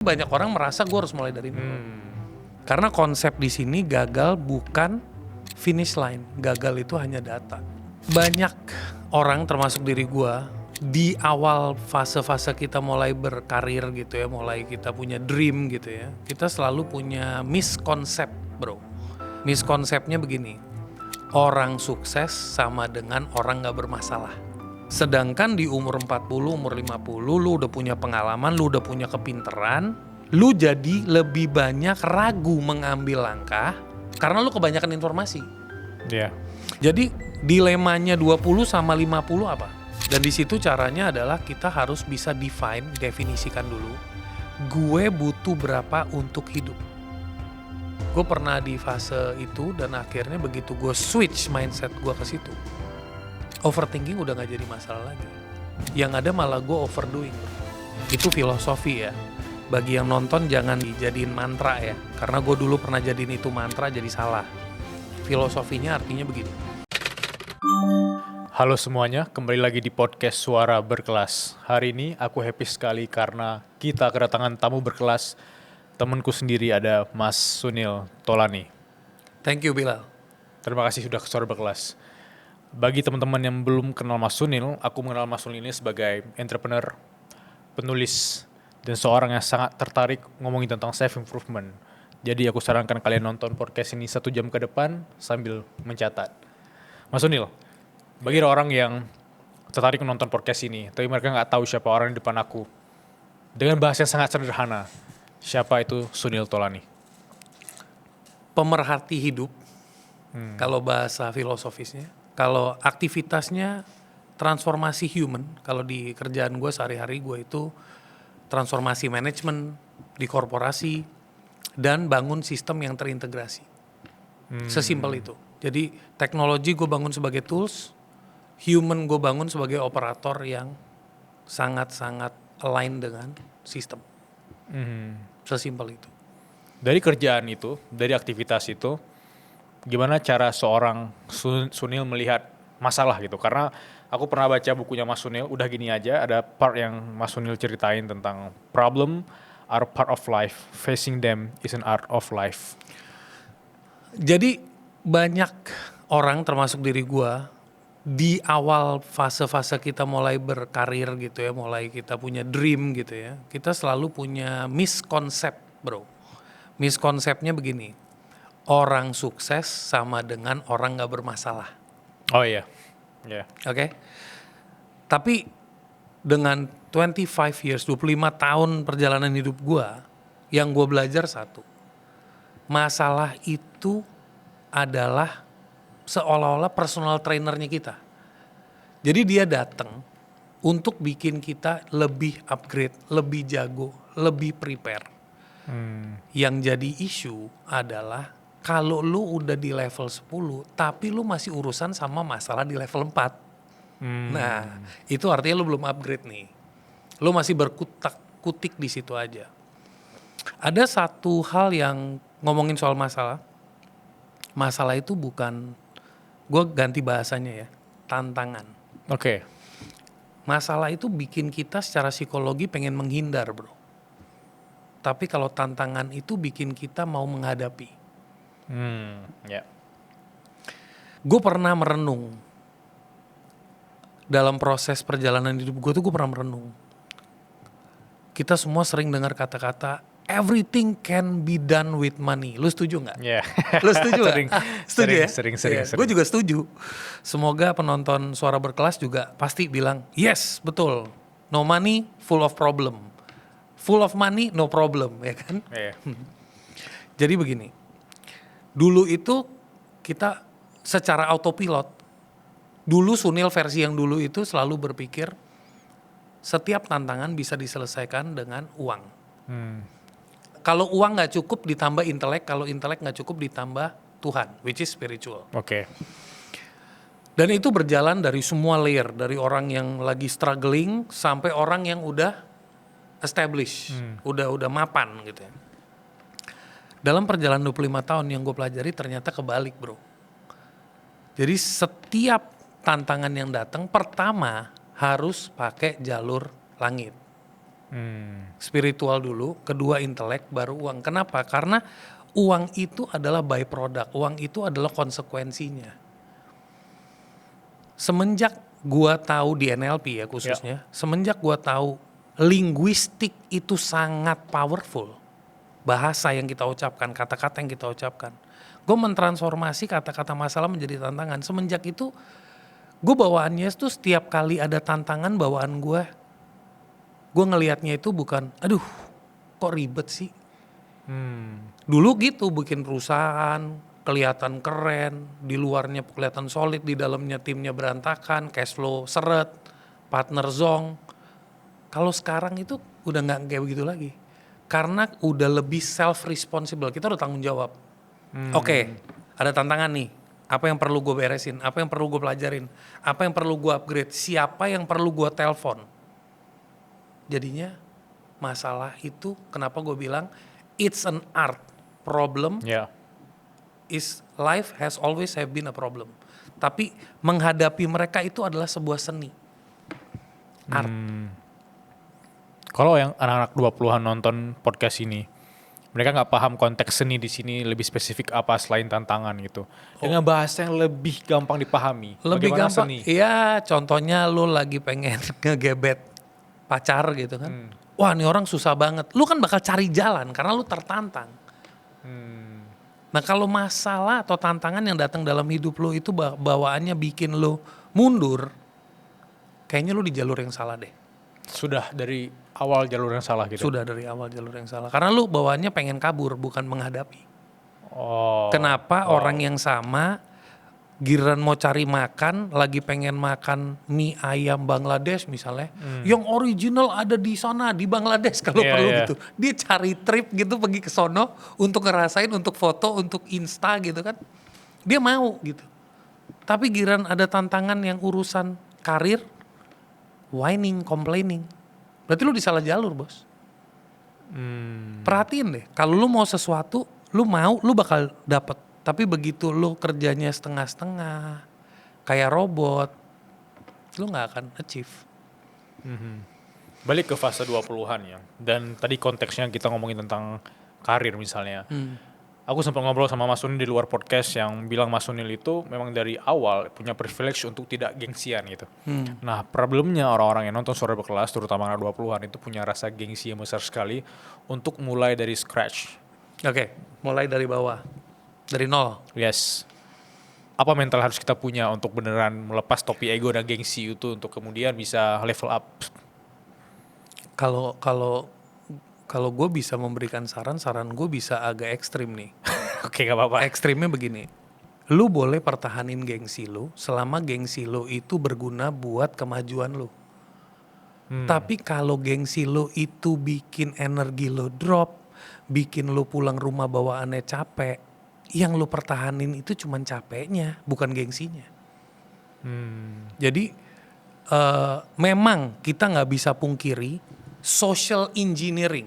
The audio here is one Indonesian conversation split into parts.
Banyak orang merasa gue harus mulai dari nol. Karena konsep di sini gagal bukan finish line, gagal itu hanya data. Banyak orang termasuk diri gue di awal fase-fase kita mulai berkarir gitu ya, mulai kita punya dream gitu ya, kita selalu punya misconcept bro. Miskonsepnya begini, orang sukses sama dengan orang gak bermasalah. Sedangkan di umur 40, umur 50, lu udah punya pengalaman, lu udah punya kepinteran, lu jadi lebih banyak ragu mengambil langkah karena lu kebanyakan informasi. Iya. Jadi dilemanya 20 sama 50 apa? Dan di situ caranya adalah kita harus bisa definisikan dulu. Gue butuh berapa untuk hidup? Gue pernah di fase itu dan akhirnya begitu gue switch mindset gue ke situ, overthinking udah gak jadi masalah lagi. Yang ada malah gue overdoing. Itu filosofi ya. Bagi yang nonton jangan dijadiin mantra ya. Karena gue dulu pernah jadiin itu mantra jadi salah. Filosofinya artinya begini. Halo semuanya, kembali lagi di podcast Suara Berkelas. Hari ini aku happy sekali karena kita kedatangan tamu berkelas. Temanku sendiri ada Mas Sunil Tolani. Thank you Bilal. Terima kasih sudah ke Suara Berkelas. Bagi teman-teman yang belum kenal Mas Sunil, aku mengenal Mas Sunil ini sebagai entrepreneur, penulis, dan seorang yang sangat tertarik ngomongin tentang self-improvement. Jadi aku sarankan kalian nonton podcast ini 1 jam ke depan sambil mencatat. Mas Sunil, bagi orang yang tertarik menonton podcast ini, tapi mereka nggak tahu siapa orang di depan aku, dengan bahasa yang sangat sederhana, siapa itu Sunil Tolani? Pemerhati hidup, kalau bahasa filosofisnya. Kalau aktivitasnya transformasi human, kalau di kerjaan gue sehari-hari gue itu transformasi manajemen di korporasi dan bangun sistem yang terintegrasi. Sesimpel itu. Jadi teknologi gue bangun sebagai tools, human gue bangun sebagai operator yang sangat-sangat align dengan sistem. Sesimpel itu. Dari kerjaan itu, dari aktivitas itu, gimana cara seorang Sunil melihat masalah gitu? Karena aku pernah baca bukunya Mas Sunil, udah gini aja, ada part yang Mas Sunil ceritain tentang problem are part of life, facing them is an art of life. Jadi banyak orang termasuk diri gua di awal fase-fase kita mulai berkarir gitu ya, mulai kita punya dream gitu ya, kita selalu punya misconcept bro. Miskonsepnya begini, orang sukses sama dengan orang gak bermasalah. Oh iya, yeah. Oke? Tapi dengan 25 years, 25 tahun perjalanan hidup gua, yang gua belajar satu, masalah itu adalah seolah-olah personal trainernya kita. Jadi dia datang untuk bikin kita lebih upgrade, lebih jago, lebih prepare. Yang jadi isu adalah kalau lu udah di level 10 tapi lu masih urusan sama masalah di level 4. Nah, itu artinya lu belum upgrade nih. Lu masih berkutak-kutik di situ aja. Ada satu hal yang ngomongin soal masalah. Masalah itu bukan, gue ganti bahasanya ya, tantangan. Oke. Masalah itu bikin kita secara psikologi pengen menghindar bro. Tapi kalau tantangan itu bikin kita mau menghadapi. Ya. Gue pernah merenung. Dalam proses perjalanan hidup gue tuh gue pernah merenung. Kita semua sering dengar kata-kata everything can be done with money. Lu setuju gak? Yeah. Lu setuju gak? Setuju ya? Sering. Gue juga setuju. Semoga penonton Suara Berkelas juga pasti bilang yes betul. No money full of problem. Full of money no problem ya kan? Yeah. Jadi begini. Dulu itu kita secara autopilot. Dulu Sunil versi yang dulu itu selalu berpikir setiap tantangan bisa diselesaikan dengan uang. Kalau uang gak cukup ditambah intelek, kalau intelek gak cukup ditambah Tuhan, which is spiritual. Oke. Dan itu berjalan dari semua layer, dari orang yang lagi struggling sampai orang yang udah established, udah mapan gitu ya. Dalam perjalanan 25 tahun yang gue pelajari ternyata kebalik bro. Jadi setiap tantangan yang datang pertama harus pakai jalur langit. Spiritual dulu, kedua intelek, baru uang. Kenapa? Karena uang itu adalah byproduct, uang itu adalah konsekuensinya. Semenjak gua tahu di NLP ya khususnya, semenjak gua tahu linguistik itu sangat powerful. Bahasa yang kita ucapkan, kata-kata yang kita ucapkan. Gue mentransformasi kata-kata masalah menjadi tantangan. Semenjak itu gue bawaannya itu setiap kali ada tantangan bawaan gue ngelihatnya itu bukan, aduh kok ribet sih. Dulu gitu bikin perusahaan, kelihatan keren, di luarnya kelihatan solid, di dalamnya timnya berantakan, cash flow seret, partner zong. Kalau sekarang itu udah nggak kayak begitu lagi. Karena udah lebih self responsible, kita udah tanggung jawab. Oke, ada tantangan nih. Apa yang perlu gue beresin? Apa yang perlu gue pelajarin? Apa yang perlu gue upgrade? Siapa yang perlu gue telepon? Jadinya masalah itu kenapa gue bilang it's an art. Problem is life has always have been a problem. Tapi menghadapi mereka itu adalah sebuah seni. Art. Kalau yang anak-anak 20-an nonton podcast ini, mereka nggak paham konteks seni di sini lebih spesifik apa selain tantangan gitu. Dengan bahasa yang lebih gampang dipahami. Lebih Bagaimana gampang. seni? Iya, contohnya lu lagi pengen ngegebet pacar gitu kan. Wah, ini orang susah banget. Lu kan bakal cari jalan karena lu tertantang. Nah, kalau masalah atau tantangan yang datang dalam hidup lu itu bawaannya bikin lu mundur, kayaknya lu di jalur yang salah deh. Sudah dari awal jalur yang salah gitu. Sudah dari awal jalur yang salah. Karena lu bawaannya pengen kabur, bukan menghadapi. Oh. Kenapa orang yang sama giliran mau cari makan, lagi pengen makan mie ayam Bangladesh misalnya, yang original ada di sana di Bangladesh kalau perlu gitu. Dia cari trip gitu pergi ke sono untuk ngerasain, untuk foto, untuk Insta gitu kan. Dia mau gitu. Tapi giliran ada tantangan yang urusan karir, whining, complaining. Berarti lu di salah jalur, Bos. Perhatiin deh, kalau lu mau sesuatu, lu mau, lu bakal dapet. Tapi begitu lu kerjanya setengah-setengah, kayak robot, lu gak akan achieve. Balik ke fase 20-an ya. Dan tadi konteksnya kita ngomongin tentang karir misalnya. Aku sempat ngobrol sama Mas Sunil di luar podcast yang bilang Mas Sunil itu memang dari awal punya privilege untuk tidak gengsian gitu. Nah, problemnya orang-orang yang nonton Suara Berkelas, terutama anak 20-an itu punya rasa gengsi yang besar sekali untuk mulai dari scratch. Oke, mulai dari bawah. Dari nol. Yes. Apa mental harus kita punya untuk beneran melepas topi ego dan gengsi itu untuk kemudian bisa level up? Kalau gue bisa memberikan saran gue bisa agak ekstrim nih. Oke, gak apa-apa. Ekstrimnya begini. Lu boleh pertahanin gengsi lu selama gengsi lu itu berguna buat kemajuan lu. Tapi kalau gengsi lu itu bikin energi lu drop, bikin lu pulang rumah bawaannya capek, yang lu pertahanin itu cuman capeknya, bukan gengsinya. Jadi memang kita nggak bisa pungkiri social engineering,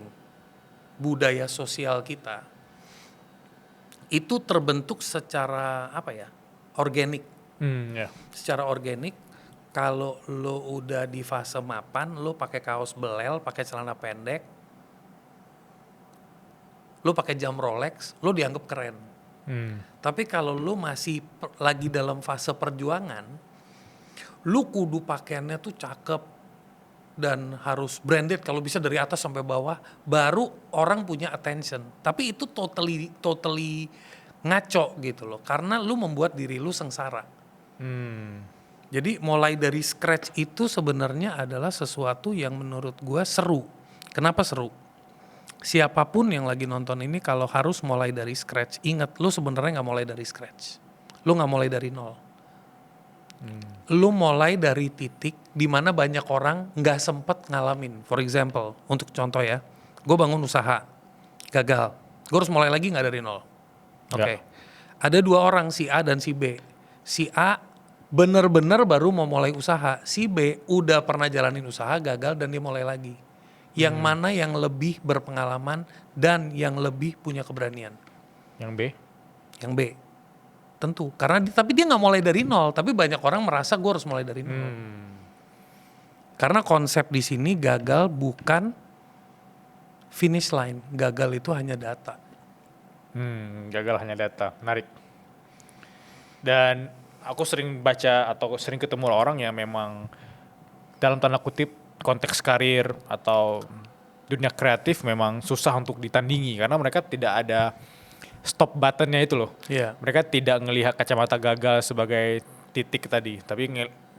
budaya sosial kita itu terbentuk secara organik. Secara organik, kalau lu udah di fase mapan, lu pakai kaos belel, pakai celana pendek, lu pakai jam Rolex, lu dianggap keren. Tapi kalau lu masih lagi dalam fase perjuangan, lu kudu pakaiannya tuh cakep dan harus branded, kalau bisa dari atas sampai bawah, baru orang punya attention. Tapi itu totally ngaco gitu loh, karena lu membuat diri lu sengsara. Jadi mulai dari scratch itu sebenarnya adalah sesuatu yang menurut gua seru. Kenapa seru? Siapapun yang lagi nonton ini kalau harus mulai dari scratch, ingat lu sebenarnya nggak mulai dari scratch, lu nggak mulai dari nol, lu mulai dari titik di mana banyak orang nggak sempet ngalamin. For example, untuk contoh ya, gue bangun usaha, gagal, gue harus mulai lagi nggak dari nol. Oke. Ada dua orang, si A dan si B. Si A bener-bener baru mau mulai usaha, si B udah pernah jalanin usaha, gagal dan dia mulai lagi. Yang mana yang lebih berpengalaman dan yang lebih punya keberanian? Yang B? Yang B, tentu. Karena tapi dia nggak mulai dari nol. Tapi banyak orang merasa gue harus mulai dari nol. Karena konsep di sini gagal bukan finish line, gagal itu hanya data. Gagal hanya data, menarik. Dan aku sering baca atau sering ketemu orang yang memang dalam tanda kutip konteks karir atau dunia kreatif memang susah untuk ditandingi karena mereka tidak ada stop buttonnya itu loh. Iya. Mereka tidak ngelihat kacamata gagal sebagai titik tadi, tapi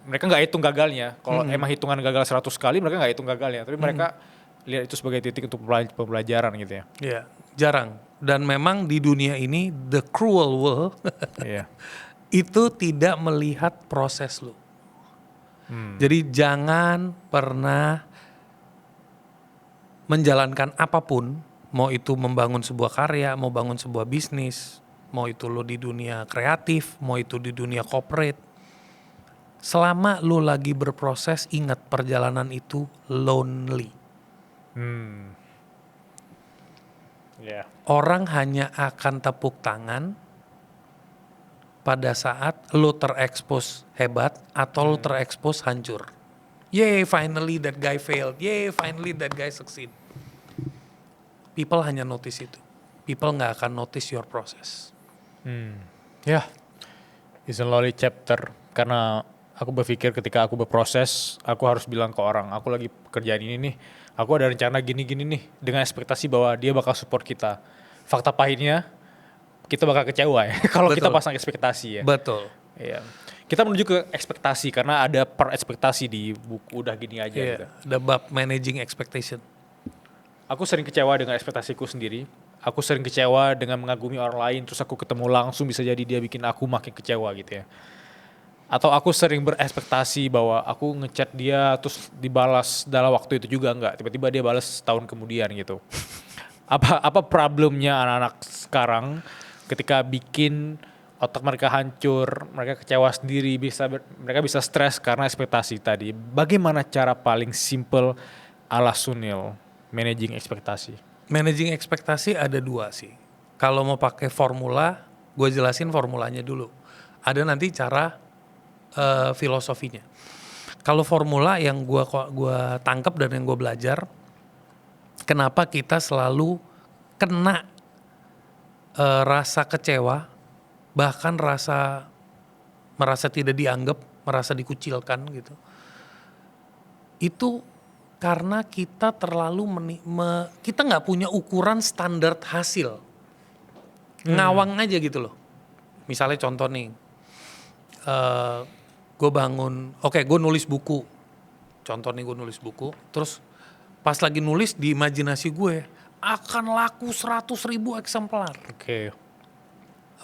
mereka nggak hitung gagalnya. Kalau emang hitungan gagal 100 kali, mereka nggak hitung gagalnya, tapi mereka lihat itu sebagai titik untuk pembelajaran gitu ya. Iya, jarang. Dan memang di dunia ini the cruel world Iya. itu tidak melihat proses lo. Jadi jangan pernah menjalankan apapun, mau itu membangun sebuah karya, mau bangun sebuah bisnis, mau itu lo di dunia kreatif, mau itu di dunia corporate. Selama lo lagi berproses, ingat perjalanan itu lonely. Iya. Orang hanya akan tepuk tangan pada saat lo terekspos hebat atau lo terekspos hancur. Yay, finally that guy failed. Yay, finally that guy succeed. People hanya notice itu. People nggak akan notice your process. Ya, it's a lonely chapter karena aku berpikir ketika aku berproses, aku harus bilang ke orang, aku lagi kerjaan ini nih, aku ada rencana gini-gini nih, dengan ekspektasi bahwa dia bakal support kita. Fakta pahitnya, kita bakal kecewa ya, kalau kita Betul. pasang ekspektasi ya. Betul. Iya. Kita menuju ke ekspektasi karena ada per ekspektasi di buku udah gini aja gitu. The bab managing expectation. Aku sering kecewa dengan ekspektasiku sendiri. Aku sering kecewa dengan mengagumi orang lain, terus aku ketemu langsung bisa jadi dia bikin aku makin kecewa gitu ya. Atau aku sering berekspektasi bahwa aku ngechat dia terus dibalas dalam waktu itu juga enggak. Tiba-tiba dia balas setahun kemudian gitu. Apa problemnya anak-anak sekarang ketika bikin otak mereka hancur, mereka kecewa sendiri, mereka bisa stres karena ekspektasi tadi. Bagaimana cara paling simple ala Sunil managing ekspektasi? Managing ekspektasi ada dua sih. Kalau mau pakai formula, gue jelasin formulanya dulu. Ada nanti cara filosofinya. Kalau formula yang gue tangkap dan yang gue belajar, kenapa kita selalu kena rasa kecewa, bahkan merasa tidak dianggap, merasa dikucilkan gitu. Itu karena kita terlalu kita nggak punya ukuran standar hasil. Ngawang aja gitu loh. Misalnya contoh nih, gue nulis buku. Contoh nih gue nulis buku, terus pas lagi nulis di imajinasi gue akan laku 100.000 eksemplar.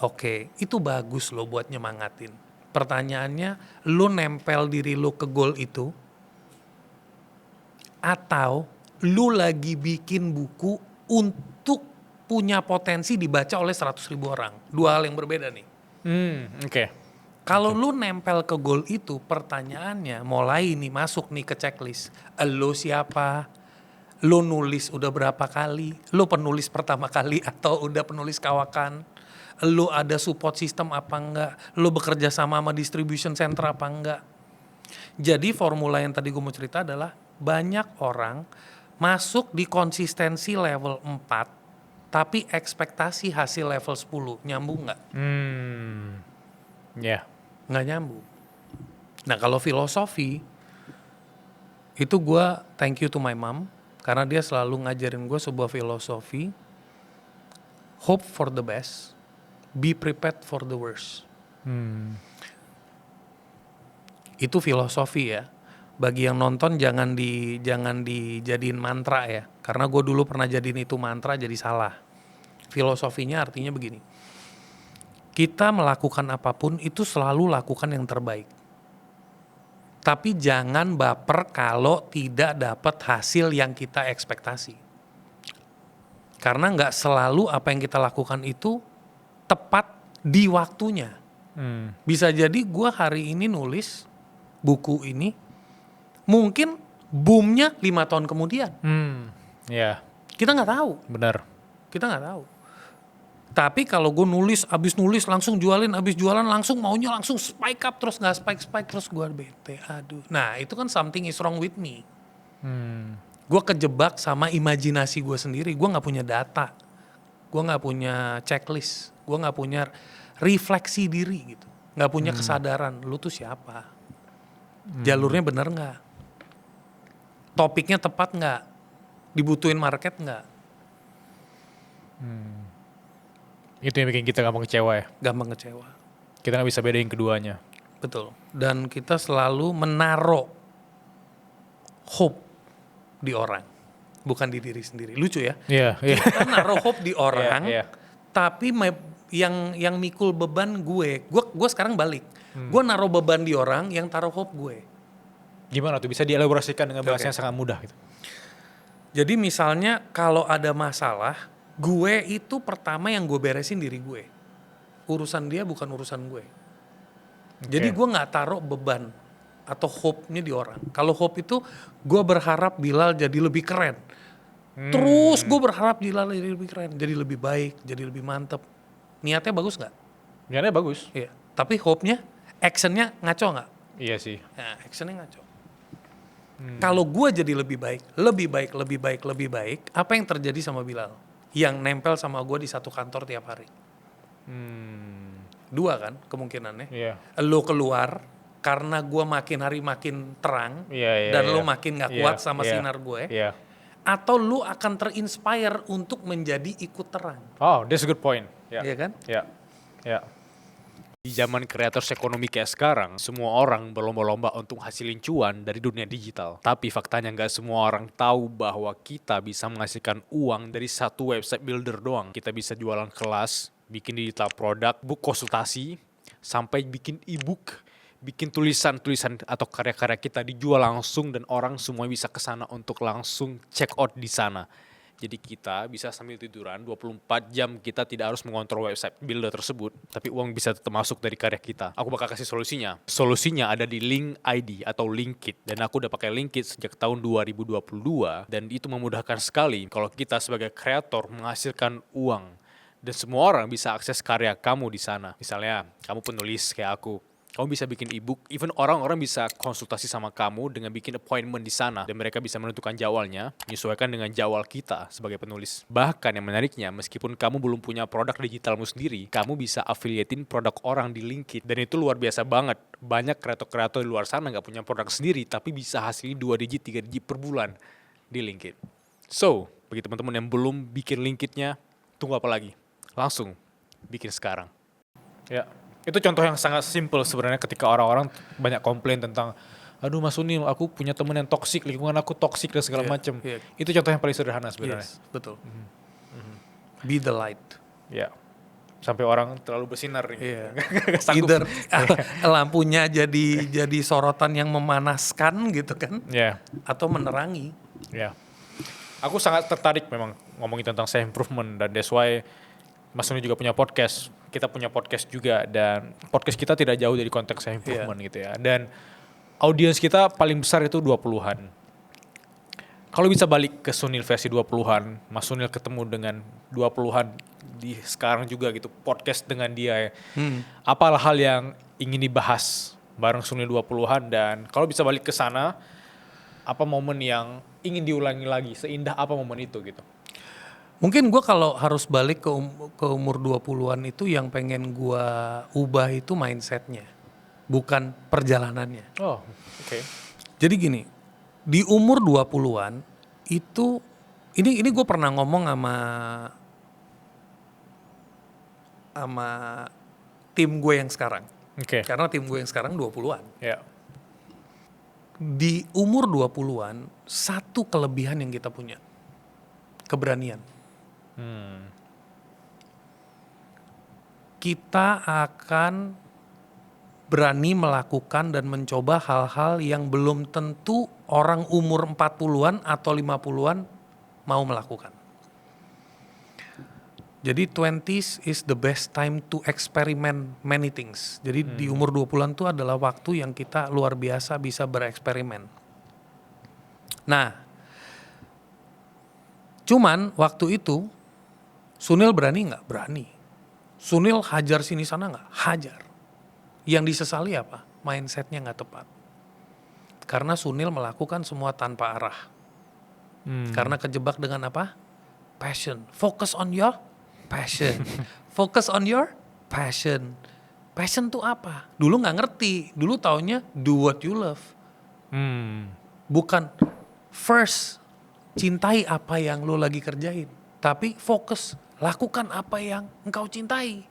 Oke, itu bagus loh buat nyemangatin. Pertanyaannya, lu nempel diri lu ke goal itu, atau lu lagi bikin buku untuk punya potensi dibaca oleh 100.000 orang. Dua hal yang berbeda nih. Kalau lu nempel ke goal itu, pertanyaannya mulai nih masuk nih ke checklist. Lu siapa? Lu nulis udah berapa kali? Lu penulis pertama kali atau udah penulis kawakan? Lu ada support system apa enggak? Lu bekerja sama distribution center apa enggak? Jadi formula yang tadi gue mau cerita adalah banyak orang masuk di konsistensi level 4 tapi ekspektasi hasil level 10. Nyambung nggak? Nggak nyambung. Nah kalau filosofi, itu gue thank you to my mom. Karena dia selalu ngajarin gue sebuah filosofi. Hope for the best, be prepared for the worst. Itu filosofi ya. Bagi yang nonton jangan dijadiin mantra ya. Karena gue dulu pernah jadiin itu mantra jadi salah. Filosofinya artinya begini. Kita melakukan apapun itu selalu lakukan yang terbaik. Tapi jangan baper kalau tidak dapat hasil yang kita ekspektasi. Karena nggak selalu apa yang kita lakukan itu tepat di waktunya. Bisa jadi gue hari ini nulis buku ini, mungkin boomnya 5 tahun kemudian. Kita nggak tahu. Benar. Kita nggak tahu. Tapi kalau gue abis nulis langsung jualin, abis jualan langsung maunya langsung spike up, terus nggak spike terus gue bete. Aduh. Nah itu kan something is wrong with me. Gue kejebak sama imajinasi gue sendiri. Gue nggak punya data, gue nggak punya checklist, gue nggak punya refleksi diri gitu, nggak punya kesadaran. Lu tuh siapa? Jalurnya bener nggak? Topiknya tepat nggak? Dibutuhin market nggak? Itu yang bikin kita gampang kecewa ya. Gampang kecewa. Kita nggak bisa bedain keduanya. Betul. Dan kita selalu menaruh hope di orang, bukan di diri sendiri. Lucu ya? Iya, iya. Kita naruh hope di orang, Iya, iya. tapi yang mikul beban gue sekarang balik. Gue naruh beban di orang, yang taruh hope gue. Gimana tuh bisa dielaborasikan dengan bahasa yang sangat mudah gitu? Jadi misalnya kalau ada masalah, gue itu pertama yang gue beresin diri gue. Urusan dia bukan urusan gue. Jadi gue nggak taruh beban atau hope-nya di orang. Kalau hope itu gue berharap Bilal jadi lebih keren. Terus gue berharap Bilal jadi lebih keren, jadi lebih baik, jadi lebih mantep. Niatnya bagus nggak? Niatnya bagus. Iya. Tapi hope-nya, action-nya ngaco nggak? Iya sih. Nah, action-nya ngaco. Kalau gue jadi lebih baik, apa yang terjadi sama Bilal? Yang nempel sama gue di satu kantor tiap hari. Dua kan kemungkinannya. Iya. Lo keluar karena gue makin hari makin terang, Iya, dan iya. lo makin gak kuat sama sinar gue. Iya. Atau lo akan terinspire untuk menjadi ikut terang. Oh, that's a good point. Iya. Iya kan? Ya, ya. Di zaman kreator ekonomi kayak sekarang, semua orang berlomba-lomba untuk hasilin cuan dari dunia digital. Tapi faktanya nggak semua orang tahu bahwa kita bisa menghasilkan uang dari satu website builder doang. Kita bisa jualan kelas, bikin digital produk, book konsultasi, sampai bikin e-book, bikin tulisan-tulisan atau karya-karya kita dijual langsung dan orang semua bisa ke sana untuk langsung check out di sana. Jadi kita bisa sambil tiduran 24 jam kita tidak harus mengontrol website builder tersebut, tapi uang bisa tetap masuk dari karya kita. Aku bakal kasih solusinya. Solusinya ada di Link ID atau Linkit, dan aku udah pakai Linkit sejak tahun 2022 dan itu memudahkan sekali kalau kita sebagai kreator menghasilkan uang dan semua orang bisa akses karya kamu di sana. Misalnya kamu penulis kayak aku. Kamu bisa bikin e-book, even orang-orang bisa konsultasi sama kamu dengan bikin appointment di sana. Dan mereka bisa menentukan jadwalnya, menyesuaikan dengan jadwal kita sebagai penulis. Bahkan yang menariknya, meskipun kamu belum punya produk digitalmu sendiri, kamu bisa affiliatein produk orang di Linkit. Dan itu luar biasa banget. Banyak kreator-kreator di luar sana gak punya produk sendiri, tapi bisa hasilin 2 digit, 3 digit per bulan di Linkit. So, bagi teman-teman yang belum bikin Linkitnya, tunggu apa lagi? Langsung bikin sekarang. Ya. Itu contoh yang sangat simple sebenarnya ketika orang-orang banyak komplain tentang aduh Mas Sunil, aku punya teman yang toksik, lingkungan aku toksik dan segala macam. Itu contoh yang paling sederhana sebenarnya. Yes, betul. Be the light. Ya. Sampai orang terlalu bersinar nih. Iya. Gak sanggup. Either lampunya jadi sorotan yang memanaskan gitu kan, atau menerangi. Ya. Aku sangat tertarik memang ngomongin tentang self improvement dan that's why Mas Sunil juga punya podcast. Kita punya podcast juga dan podcast kita tidak jauh dari konteks self improvement gitu ya. Dan audiens kita paling besar itu 20-an. Kalau bisa balik ke Sunil versi 20-an, Mas Sunil ketemu dengan 20-an di sekarang juga gitu, podcast dengan dia ya. Apa hal yang ingin dibahas bareng Sunil 20-an dan kalau bisa balik ke sana, apa momen yang ingin diulangi lagi, seindah apa momen itu gitu? Mungkin gue kalau harus balik ke umur 20-an itu yang pengen gue ubah itu mindsetnya, bukan perjalanannya. Oh, oke. Jadi gini, di umur 20-an itu, ini gue pernah ngomong sama tim gue yang sekarang. Oke. Karena tim gue yang sekarang 20-an. Ya. Di umur 20-an, satu kelebihan yang kita punya, keberanian. Kita akan berani melakukan dan mencoba hal-hal yang belum tentu orang umur 40-an atau 50-an mau melakukan. Jadi 20s is the best time to experiment many things. Jadi di umur 20-an itu adalah waktu yang kita luar biasa bisa bereksperimen. Nah, cuman waktu itu Sunil berani nggak? Berani. Sunil hajar sini sana nggak? Hajar. Yang disesali apa? Mindsetnya nggak tepat. Karena Sunil melakukan semua tanpa arah. Karena kejebak dengan apa? Passion. Focus on your passion. Focus on your passion. Passion tuh apa? Dulu nggak ngerti. Dulu taunya do what you love. Bukan first cintai apa yang lo lagi kerjain. Tapi fokus lakukan apa yang engkau cintai.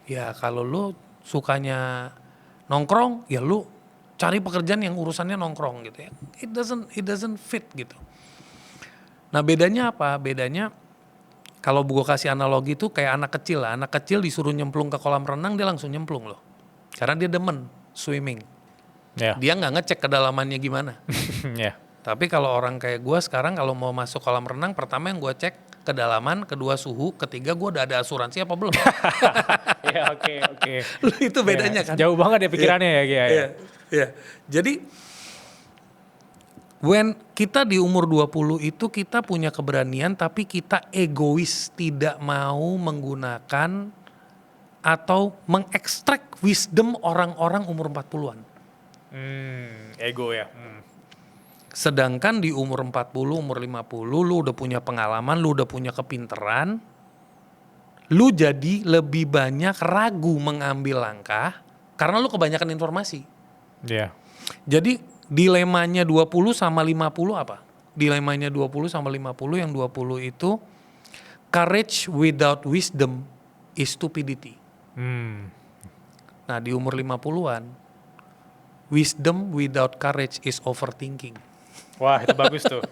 Ya kalau lo sukanya nongkrong, ya lo cari pekerjaan yang urusannya nongkrong gitu ya. It doesn't fit gitu. Nah bedanya apa? Bedanya kalau gue kasih analogi itu kayak anak kecil lah. Anak kecil disuruh nyemplung ke kolam renang, dia langsung nyemplung loh. Karena dia demen swimming. Yeah. Dia nggak ngecek kedalamannya gimana. Yeah. Tapi kalau orang kayak gue sekarang kalau mau masuk kolam renang, pertama yang gue cek kedalaman, kedua suhu, ketiga gue udah ada asuransi apa belum. Ya oke. Itu bedanya kan. Jauh banget ya pikirannya ya. Iya. Jadi when kita di umur 20 itu kita punya keberanian tapi kita egois, tidak mau menggunakan atau mengekstrak wisdom orang-orang umur 40-an. Ego ya. Sedangkan di umur 40, umur 50 lu udah punya pengalaman, lu udah punya kepinteran, lu jadi lebih banyak ragu mengambil langkah karena lu kebanyakan informasi. Iya. Jadi dilemanya 20 sama 50 apa? Dilemanya 20 sama 50, yang 20 itu courage without wisdom is stupidity. Nah di umur 50-an, wisdom without courage is overthinking. Wah itu bagus tuh.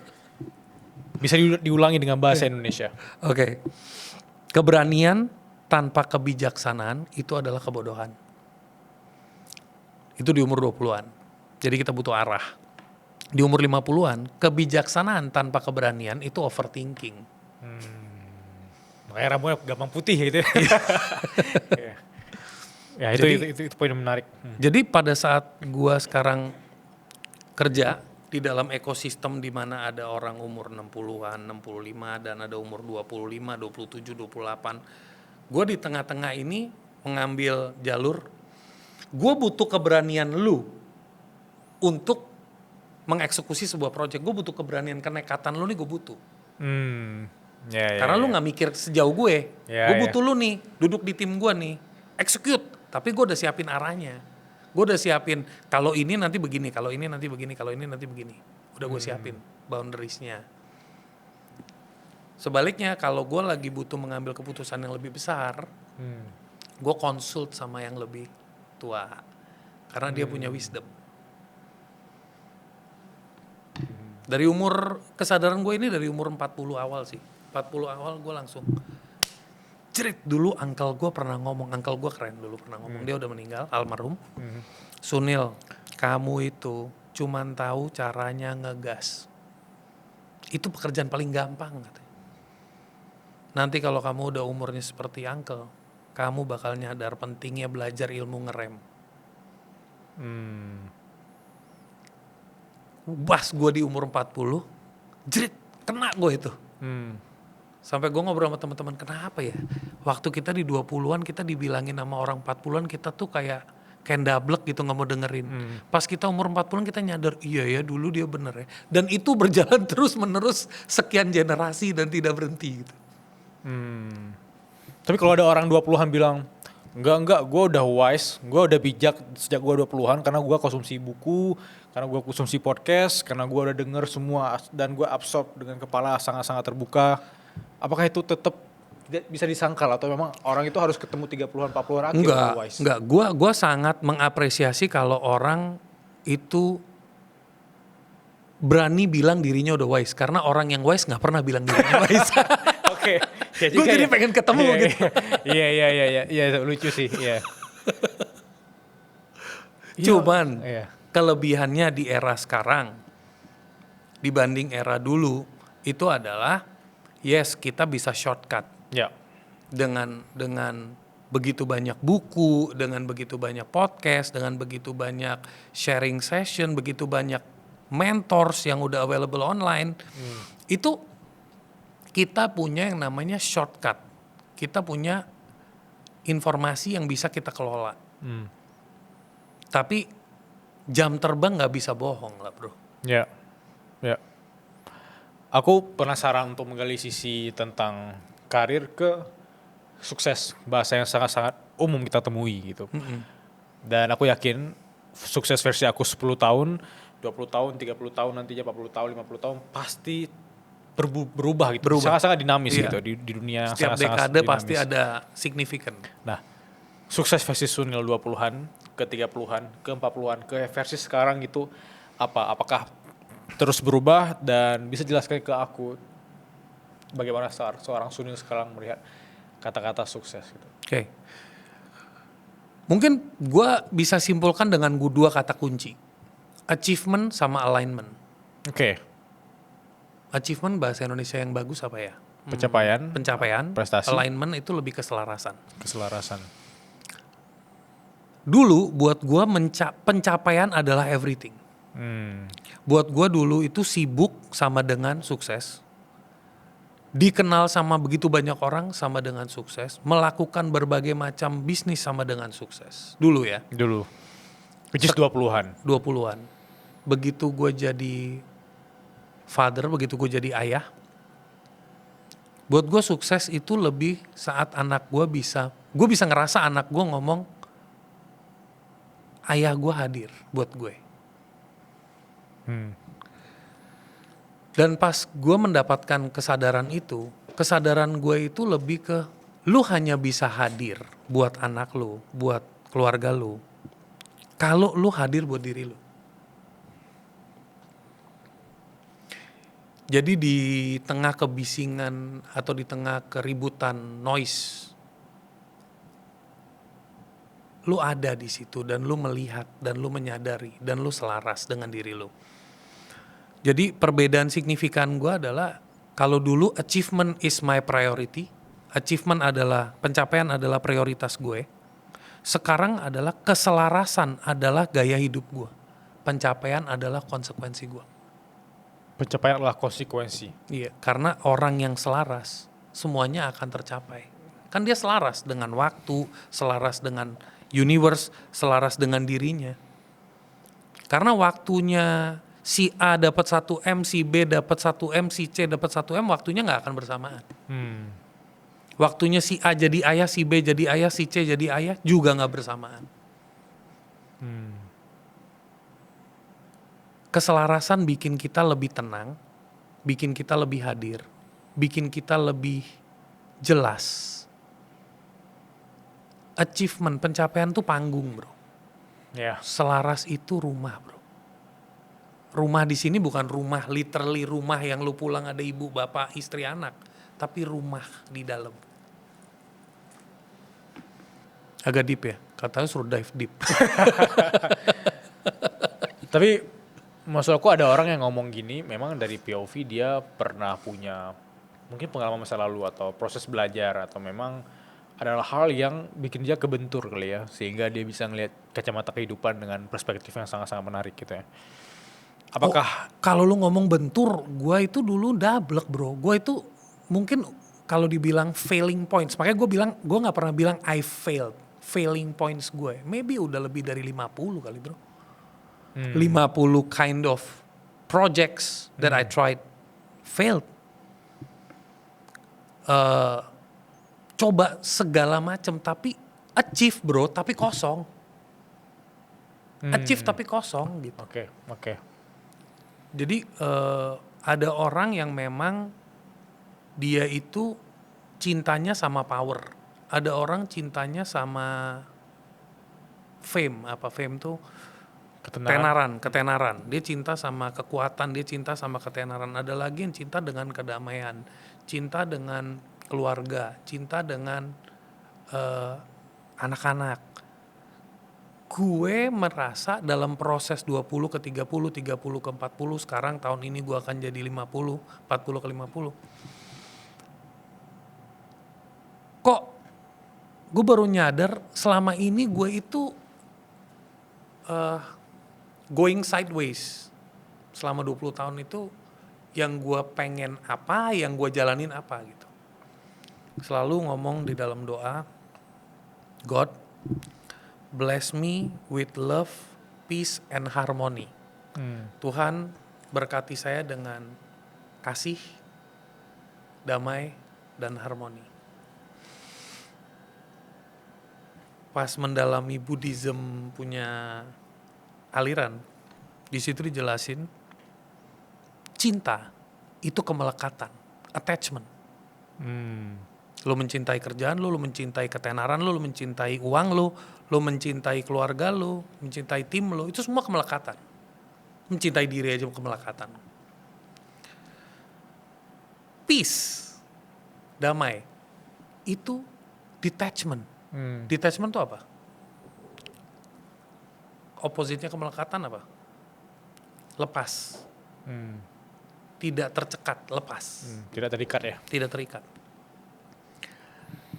Bisa diulangi dengan bahasa Indonesia. Oke. Keberanian tanpa kebijaksanaan itu adalah kebodohan. Itu di umur 20-an. Jadi kita butuh arah. Di umur 50-an, kebijaksanaan tanpa keberanian itu overthinking. Makanya rambutnya gampang putih gitu ya. Ya itu poin yang menarik. Jadi pada saat gua sekarang kerja di dalam ekosistem di mana ada orang umur 60-an, 65 dan ada umur 25, 27, 28. Gua di tengah-tengah ini mengambil jalur, gua butuh keberanian lu untuk mengeksekusi sebuah proyek. Gue butuh keberanian, kenekatan lu nih gue butuh. Karena lu gak mikir sejauh gue. Gue butuh lu nih, duduk di tim gue nih, execute. Tapi gue udah siapin arahnya. Gue udah siapin, kalau ini nanti begini, kalau ini nanti begini, kalau ini nanti begini. Udah gue siapin boundariesnya. Sebaliknya kalau gue lagi butuh mengambil keputusan yang lebih besar, gue consult sama yang lebih tua. Karena dia punya wisdom. Dari umur, kesadaran gue ini dari umur 40 awal sih. 40 awal gue langsung cerit. Dulu uncle gue pernah ngomong, uncle gue keren dulu pernah ngomong, dia udah meninggal, almarhum. Sunil, kamu itu cuman tahu caranya ngegas. Itu pekerjaan paling gampang katanya. Nanti kalau kamu udah umurnya seperti uncle, kamu bakal nyadar pentingnya belajar ilmu ngerem. Pas gue di umur 40, jerit, kena gue itu. Sampai gue ngobrol sama teman-teman, kenapa ya? Waktu kita di 20-an kita dibilangin sama orang 40-an kita tuh kayak dablek gitu, gak mau dengerin. Pas kita umur 40-an kita nyadar, iya ya dulu dia bener ya. Dan itu berjalan terus menerus sekian generasi dan tidak berhenti gitu. Tapi kalau ada orang 20-an bilang, enggak, gue udah wise, gue udah bijak sejak gue 20-an karena gue konsumsi buku, karena gue konsumsi podcast, karena gue udah denger semua dan gue absorb dengan kepala sangat-sangat terbuka. Apakah itu tetap bisa disangkal atau memang orang itu harus ketemu 30-an, 40-an akhirnya wise? Enggak. Gue sangat mengapresiasi kalau orang itu berani bilang dirinya udah wise. Karena orang yang wise gak pernah bilang dirinya wise. Oke. Gue jadi pengen ketemu gitu. Iya, lucu sih. Iya. Cuman kelebihannya di era sekarang dibanding era dulu itu adalah yes, kita bisa shortcut. Ya. Dengan begitu banyak buku, dengan begitu banyak podcast, dengan begitu banyak sharing session, begitu banyak mentors yang udah available online. Itu kita punya yang namanya shortcut. Kita punya informasi yang bisa kita kelola. Tapi jam terbang gak bisa bohong lah bro. Ya. Aku penasaran untuk menggali sisi tentang karir ke sukses, bahasa yang sangat-sangat umum kita temui gitu. Dan aku yakin sukses versi aku 10 tahun, 20 tahun, 30 tahun, nantinya 40 tahun, 50 tahun pasti berubah gitu. Berubah. Sangat-sangat dinamis Iya. gitu di dunia yang Setiap sangat-sangat dekade dinamis. pasti ada signifikan. Nah, sukses versi Sunil 20-an, ke 30-an, ke 40-an, ke versi sekarang gitu apa? Apakah terus berubah dan bisa jelaskan ke aku bagaimana seorang Sunil sekarang melihat kata-kata sukses gitu. Oke. Mungkin gue bisa simpulkan dengan dua kata kunci. Achievement sama alignment. Oke, Achievement bahasa Indonesia yang bagus apa ya? pencapaian, prestasi, Alignment itu lebih keselarasan. keselarasan. Dulu buat gue pencapaian adalah everything. Buat gue dulu itu sibuk sama dengan sukses. Dikenal sama begitu banyak orang sama dengan sukses. Melakukan berbagai macam bisnis sama dengan sukses. Dulu ya. Dulu. Which is 20-an. 20-an. Begitu gue jadi father, begitu gue jadi ayah. Buat gue sukses itu lebih saat anak gue bisa ngerasa anak gue ngomong, ayah gue hadir buat gue. Dan pas gue mendapatkan kesadaran gue itu lebih ke, lu hanya bisa hadir buat anak lu, buat keluarga lu, kalau lu hadir buat diri lu. Jadi di tengah kebisingan atau di tengah keributan noise, lu ada di situ dan lu melihat dan lu menyadari dan lu selaras dengan diri lu. Jadi perbedaan signifikan gue adalah kalau dulu achievement is my priority, pencapaian adalah prioritas gue. Sekarang adalah keselarasan adalah gaya hidup gue. Pencapaian adalah konsekuensi gue. Pencapaian adalah konsekuensi. Iya, karena orang yang selaras semuanya akan tercapai. Kan dia selaras dengan waktu, selaras dengan universe, selaras dengan dirinya. Karena waktunya si A dapat 1M, si B dapat 1M, si C dapat 1M, waktunya nggak akan bersamaan. Waktunya si A jadi ayah, si B jadi ayah, si C jadi ayah juga nggak bersamaan. Keselarasan bikin kita lebih tenang, bikin kita lebih hadir, bikin kita lebih jelas. Achievement, pencapaian tuh panggung, bro. Ya. Selaras itu rumah, bro. Rumah di sini bukan rumah, literally rumah yang lu pulang ada ibu, bapak, istri, anak. Tapi rumah di dalam. Agak deep ya, katanya suruh dive deep. Tapi maksud aku ada orang yang ngomong gini, memang dari POV dia pernah punya mungkin pengalaman masa lalu atau proses belajar atau memang adalah hal yang bikin dia kebentur kali ya, sehingga dia bisa ngelihat kacamata kehidupan dengan perspektif yang sangat-sangat menarik gitu ya. Apakah kalau lu ngomong bentur, gue itu dulu dablek, bro. Gue itu mungkin kalau dibilang failing points, makanya gue nggak pernah bilang I failed. Failing points gue, maybe udah lebih dari 50 kali, bro. 50 kind of projects that I tried failed. Coba segala macam tapi achieve, bro, tapi kosong. Achieve tapi kosong gitu. Oke. Jadi ada orang yang memang dia itu cintanya sama power. Ada orang cintanya sama fame. Apa fame tuh? Ketenaran. Dia cinta sama kekuatan, dia cinta sama ketenaran. Ada lagi yang cinta dengan kedamaian, cinta dengan keluarga, cinta dengan anak-anak. Gue merasa dalam proses 20 ke 30, 30 ke 40, sekarang tahun ini gue akan jadi 50, 40 ke 50. Kok gue baru nyadar selama ini gue itu going sideways. Selama 20 tahun itu yang gue pengen apa, yang gue jalanin apa gitu. Selalu ngomong di dalam doa, God, bless me with love, peace, and harmony. Tuhan berkati saya dengan kasih, damai, dan harmoni. Pas mendalami Buddhism punya aliran, di situ dijelasin cinta itu kemelekatan, attachment. Lo mencintai kerjaan lo mencintai ketenaran lo mencintai uang lo mencintai keluarga lo, mencintai tim lo, itu semua kemelekatan. Mencintai diri aja kemelekatan. Peace, damai, itu detachment. Detachment itu apa? Opposite-nya kemelekatan apa? Lepas. Tidak tercekat, lepas. Tidak terikat ya. Tidak terikat.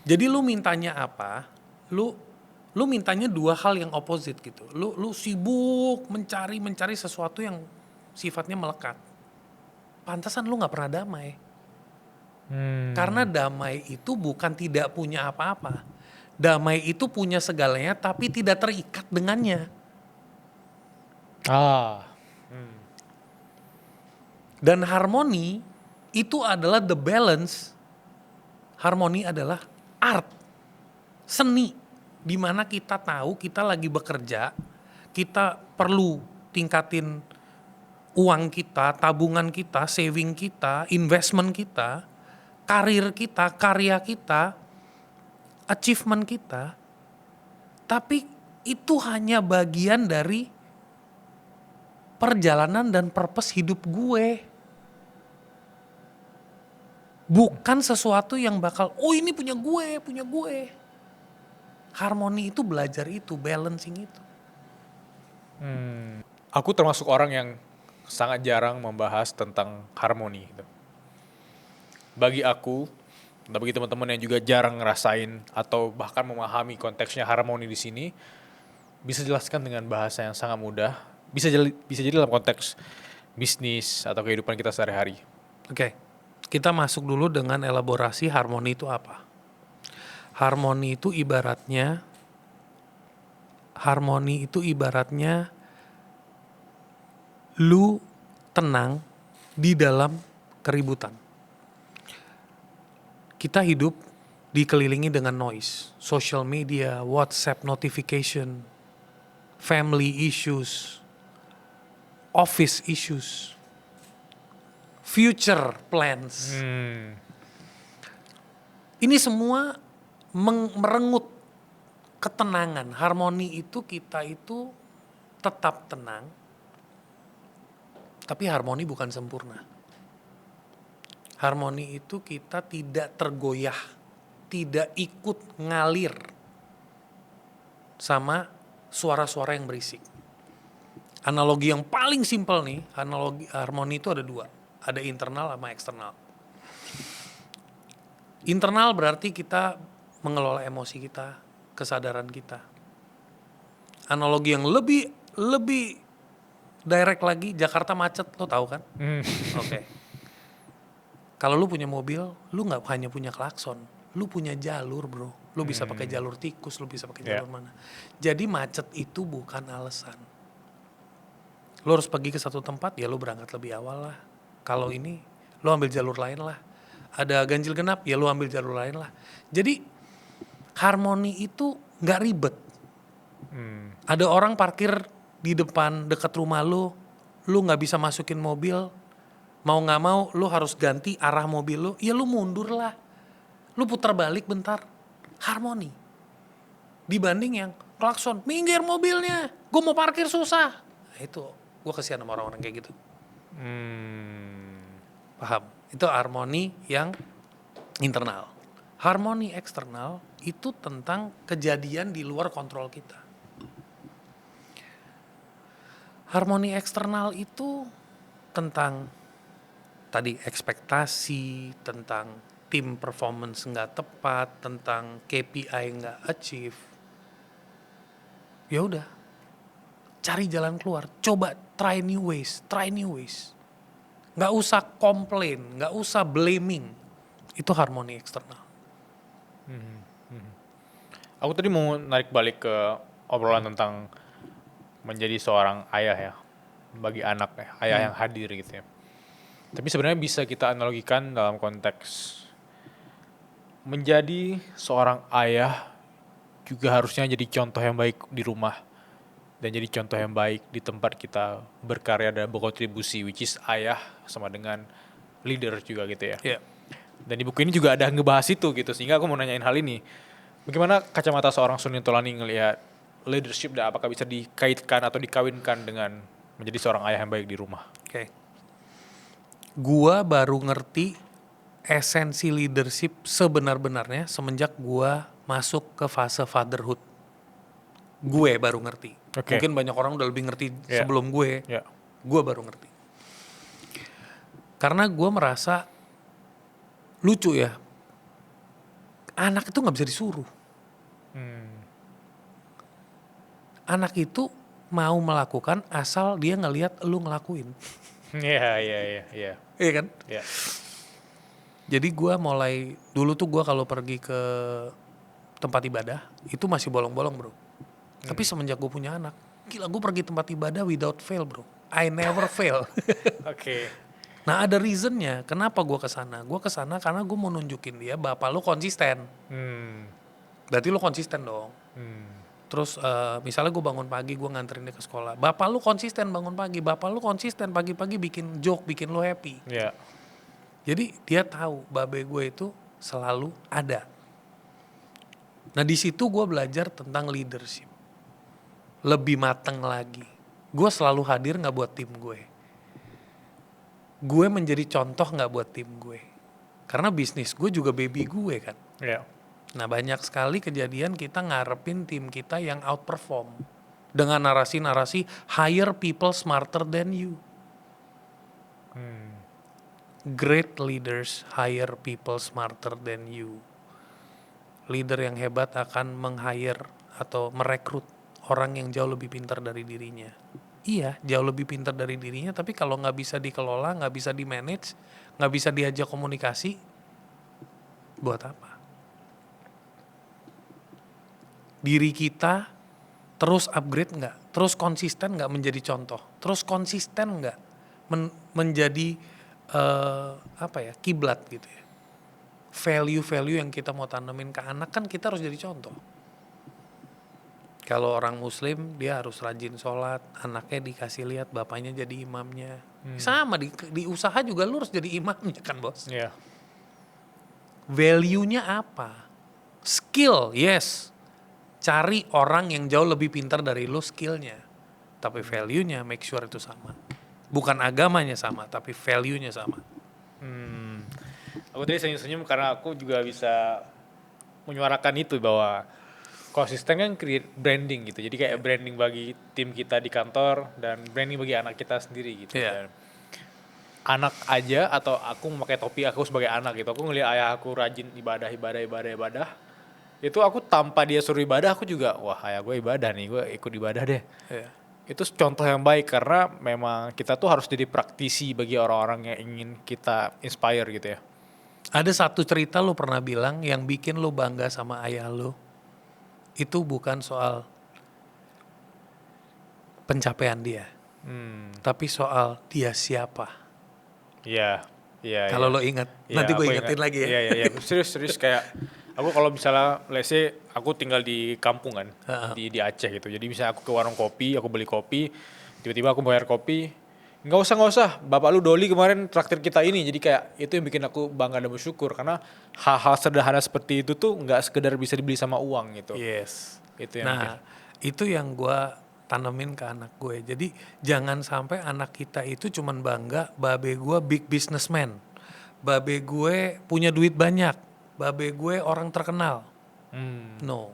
Jadi lu mintanya apa? Lu mintanya dua hal yang opposite gitu. Lu sibuk mencari sesuatu yang sifatnya melekat. Pantesan lu nggak pernah damai. Karena damai itu bukan tidak punya apa-apa. Damai itu punya segalanya tapi tidak terikat dengannya. Dan harmoni itu adalah the balance. Harmoni adalah art, seni, di mana kita tahu kita lagi bekerja, kita perlu tingkatin uang kita, tabungan kita, saving kita, investment kita, karir kita, karya kita, achievement kita. Tapi itu hanya bagian dari perjalanan dan purpose hidup gue. Bukan sesuatu yang bakal, oh ini punya gue. Harmoni itu belajar itu, balancing itu. Aku termasuk orang yang sangat jarang membahas tentang harmoni. Gitu. Bagi aku, dan bagi teman-teman yang juga jarang ngerasain atau bahkan memahami konteksnya harmoni di sini, bisa jelaskan dengan bahasa yang sangat mudah. Bisa jadi dalam konteks bisnis atau kehidupan kita sehari-hari. Oke, kita masuk dulu dengan elaborasi harmoni itu apa. Harmoni itu ibaratnya lu tenang di dalam keributan. Kita hidup dikelilingi dengan noise, social media, WhatsApp notification, family issues, office issues, future plans. Ini semua merenggut ketenangan. Harmoni itu kita itu tetap tenang, tapi harmoni bukan sempurna. Harmoni itu kita tidak tergoyah, tidak ikut ngalir sama suara-suara yang berisik. Analogi yang paling simpel nih, analogi harmoni itu ada dua. Ada internal sama eksternal. Internal berarti kita mengelola emosi kita, kesadaran kita. Analogi yang lebih direct lagi, Jakarta macet, lo tahu kan? Oke. Kalau lu punya mobil, lu nggak hanya punya klakson, lu punya jalur bro. Lu bisa pakai jalur tikus, lu bisa pakai jalur mana. Jadi macet itu bukan alasan. Lu harus pergi ke satu tempat, ya lu berangkat lebih awal lah. Kalau ini, lu ambil jalur lain lah. Ada ganjil genap, ya lu ambil jalur lain lah. Jadi harmoni itu nggak ribet. Ada orang parkir di depan dekat rumah lu nggak bisa masukin mobil, mau nggak mau lu harus ganti arah mobil lu, ya lu mundur lah, lu putar balik bentar. Harmoni. Dibanding yang klakson, minggir mobilnya, gue mau parkir susah. Nah, itu gue kesian sama orang-orang kayak gitu. Paham? Itu harmoni yang internal. Harmoni eksternal itu tentang kejadian di luar kontrol kita. Harmoni eksternal itu tentang tadi ekspektasi, tentang tim performance nggak tepat, tentang KPI nggak achieve. Ya udah, cari jalan keluar, coba try new ways. Nggak usah komplain, nggak usah blaming. Itu harmoni eksternal. Aku tadi mau narik balik ke obrolan tentang menjadi seorang ayah ya, bagi anak ya, ayah yang hadir gitu ya. Tapi sebenarnya bisa kita analogikan dalam konteks menjadi seorang ayah juga harusnya jadi contoh yang baik di rumah dan jadi contoh yang baik di tempat kita berkarya dan berkontribusi, which is ayah sama dengan leader juga gitu ya. Iya. Dan di buku ini juga ada ngebahas itu gitu, sehingga aku mau nanyain hal ini. Bagaimana kacamata seorang Sunin Tolani ngelihat leadership dan apakah bisa dikaitkan atau dikawinkan dengan menjadi seorang ayah yang baik di rumah? Oke. Gua baru ngerti esensi leadership sebenar-benarnya semenjak gua masuk ke fase fatherhood. Gue baru ngerti. Oke. Mungkin banyak orang udah lebih ngerti Iya. sebelum gue. Ya. Gue baru ngerti. Karena gue merasa lucu ya. Anak itu nggak bisa disuruh. Anak itu mau melakukan asal dia ngelihat lu ngelakuin. Iya. Iya kan? Ya. Jadi gue mulai dulu tuh gue kalau pergi ke tempat ibadah itu masih bolong-bolong bro. Tapi semenjak gue punya anak, gila gue pergi tempat ibadah without fail bro. I never fail. Oke. Nah ada reasonnya kenapa gue kesana. Gue kesana karena gue mau nunjukin dia bapak lu konsisten. Berarti lu konsisten dong. Terus misalnya gue bangun pagi gue nganterin dia ke sekolah. Bapak lu konsisten bangun pagi. Bapak lu konsisten pagi-pagi bikin joke, bikin lu happy. Ya. Jadi dia tahu babe gue itu selalu ada. Nah di situ gue belajar tentang leadership. Lebih matang lagi. Gue selalu hadir gak buat tim gue. Gue menjadi contoh gak buat tim gue. Karena bisnis gue juga baby gue kan. Ya. Nah banyak sekali kejadian kita ngarepin tim kita yang outperform. Dengan narasi-narasi hire people smarter than you. Great leaders hire people smarter than you. Leader yang hebat akan meng-hire atau merekrut orang yang jauh lebih pintar dari dirinya. Iya, jauh lebih pintar dari dirinya, tapi kalau nggak bisa dikelola, nggak bisa di-manage, nggak bisa diajak komunikasi, buat apa? Diri kita terus upgrade nggak? Terus konsisten nggak menjadi contoh? Terus konsisten nggak menjadi kiblat gitu ya? Value-value yang kita mau tanemin ke anak kan kita harus jadi contoh. Kalau orang muslim dia harus rajin sholat, anaknya dikasih lihat bapaknya jadi imamnya. Sama di usaha juga lu harus jadi imamnya kan bos. Ya. Value-nya apa? Skill, yes. Cari orang yang jauh lebih pintar dari lu skillnya. Tapi value-nya make sure itu sama. Bukan agamanya sama, tapi value-nya sama. Aku tadi senyum-senyum karena aku juga bisa menyuarakan itu bahwa konsisten kan create branding gitu. Jadi kayak branding bagi tim kita di kantor dan branding bagi anak kita sendiri gitu. Iya. Dan anak aja atau aku memakai topi aku sebagai anak gitu. Aku ngeliat ayah aku rajin ibadah. Itu aku tanpa dia suruh ibadah aku juga wah ayah gue ibadah nih, gue ikut ibadah deh. Iya. Itu contoh yang baik karena memang kita tuh harus jadi praktisi bagi orang-orang yang ingin kita inspire gitu ya. Ada satu cerita lu pernah bilang yang bikin lu bangga sama ayah lu. Itu bukan soal pencapaian dia. Tapi soal dia siapa. Iya. Kalau lo ingat, Iya, nanti gue aku ingetin lagi ya. Iya. Serius kayak aku kalau misalnya let's say aku tinggal di kampung kan, di Aceh gitu. Jadi misalnya aku ke warung kopi, aku beli kopi, tiba-tiba aku bayar kopi, nggak usah, bapak lu Doli kemarin traktir kita ini. Jadi kayak itu yang bikin aku bangga dan bersyukur karena hal-hal sederhana seperti itu tuh nggak sekedar bisa dibeli sama uang gitu. Yes. Itu yang bikin. Itu yang gue tanemin ke anak gue. Jadi jangan sampai anak kita itu cuman bangga babe gue big businessman. Babe gue punya duit banyak. Babe gue orang terkenal. No.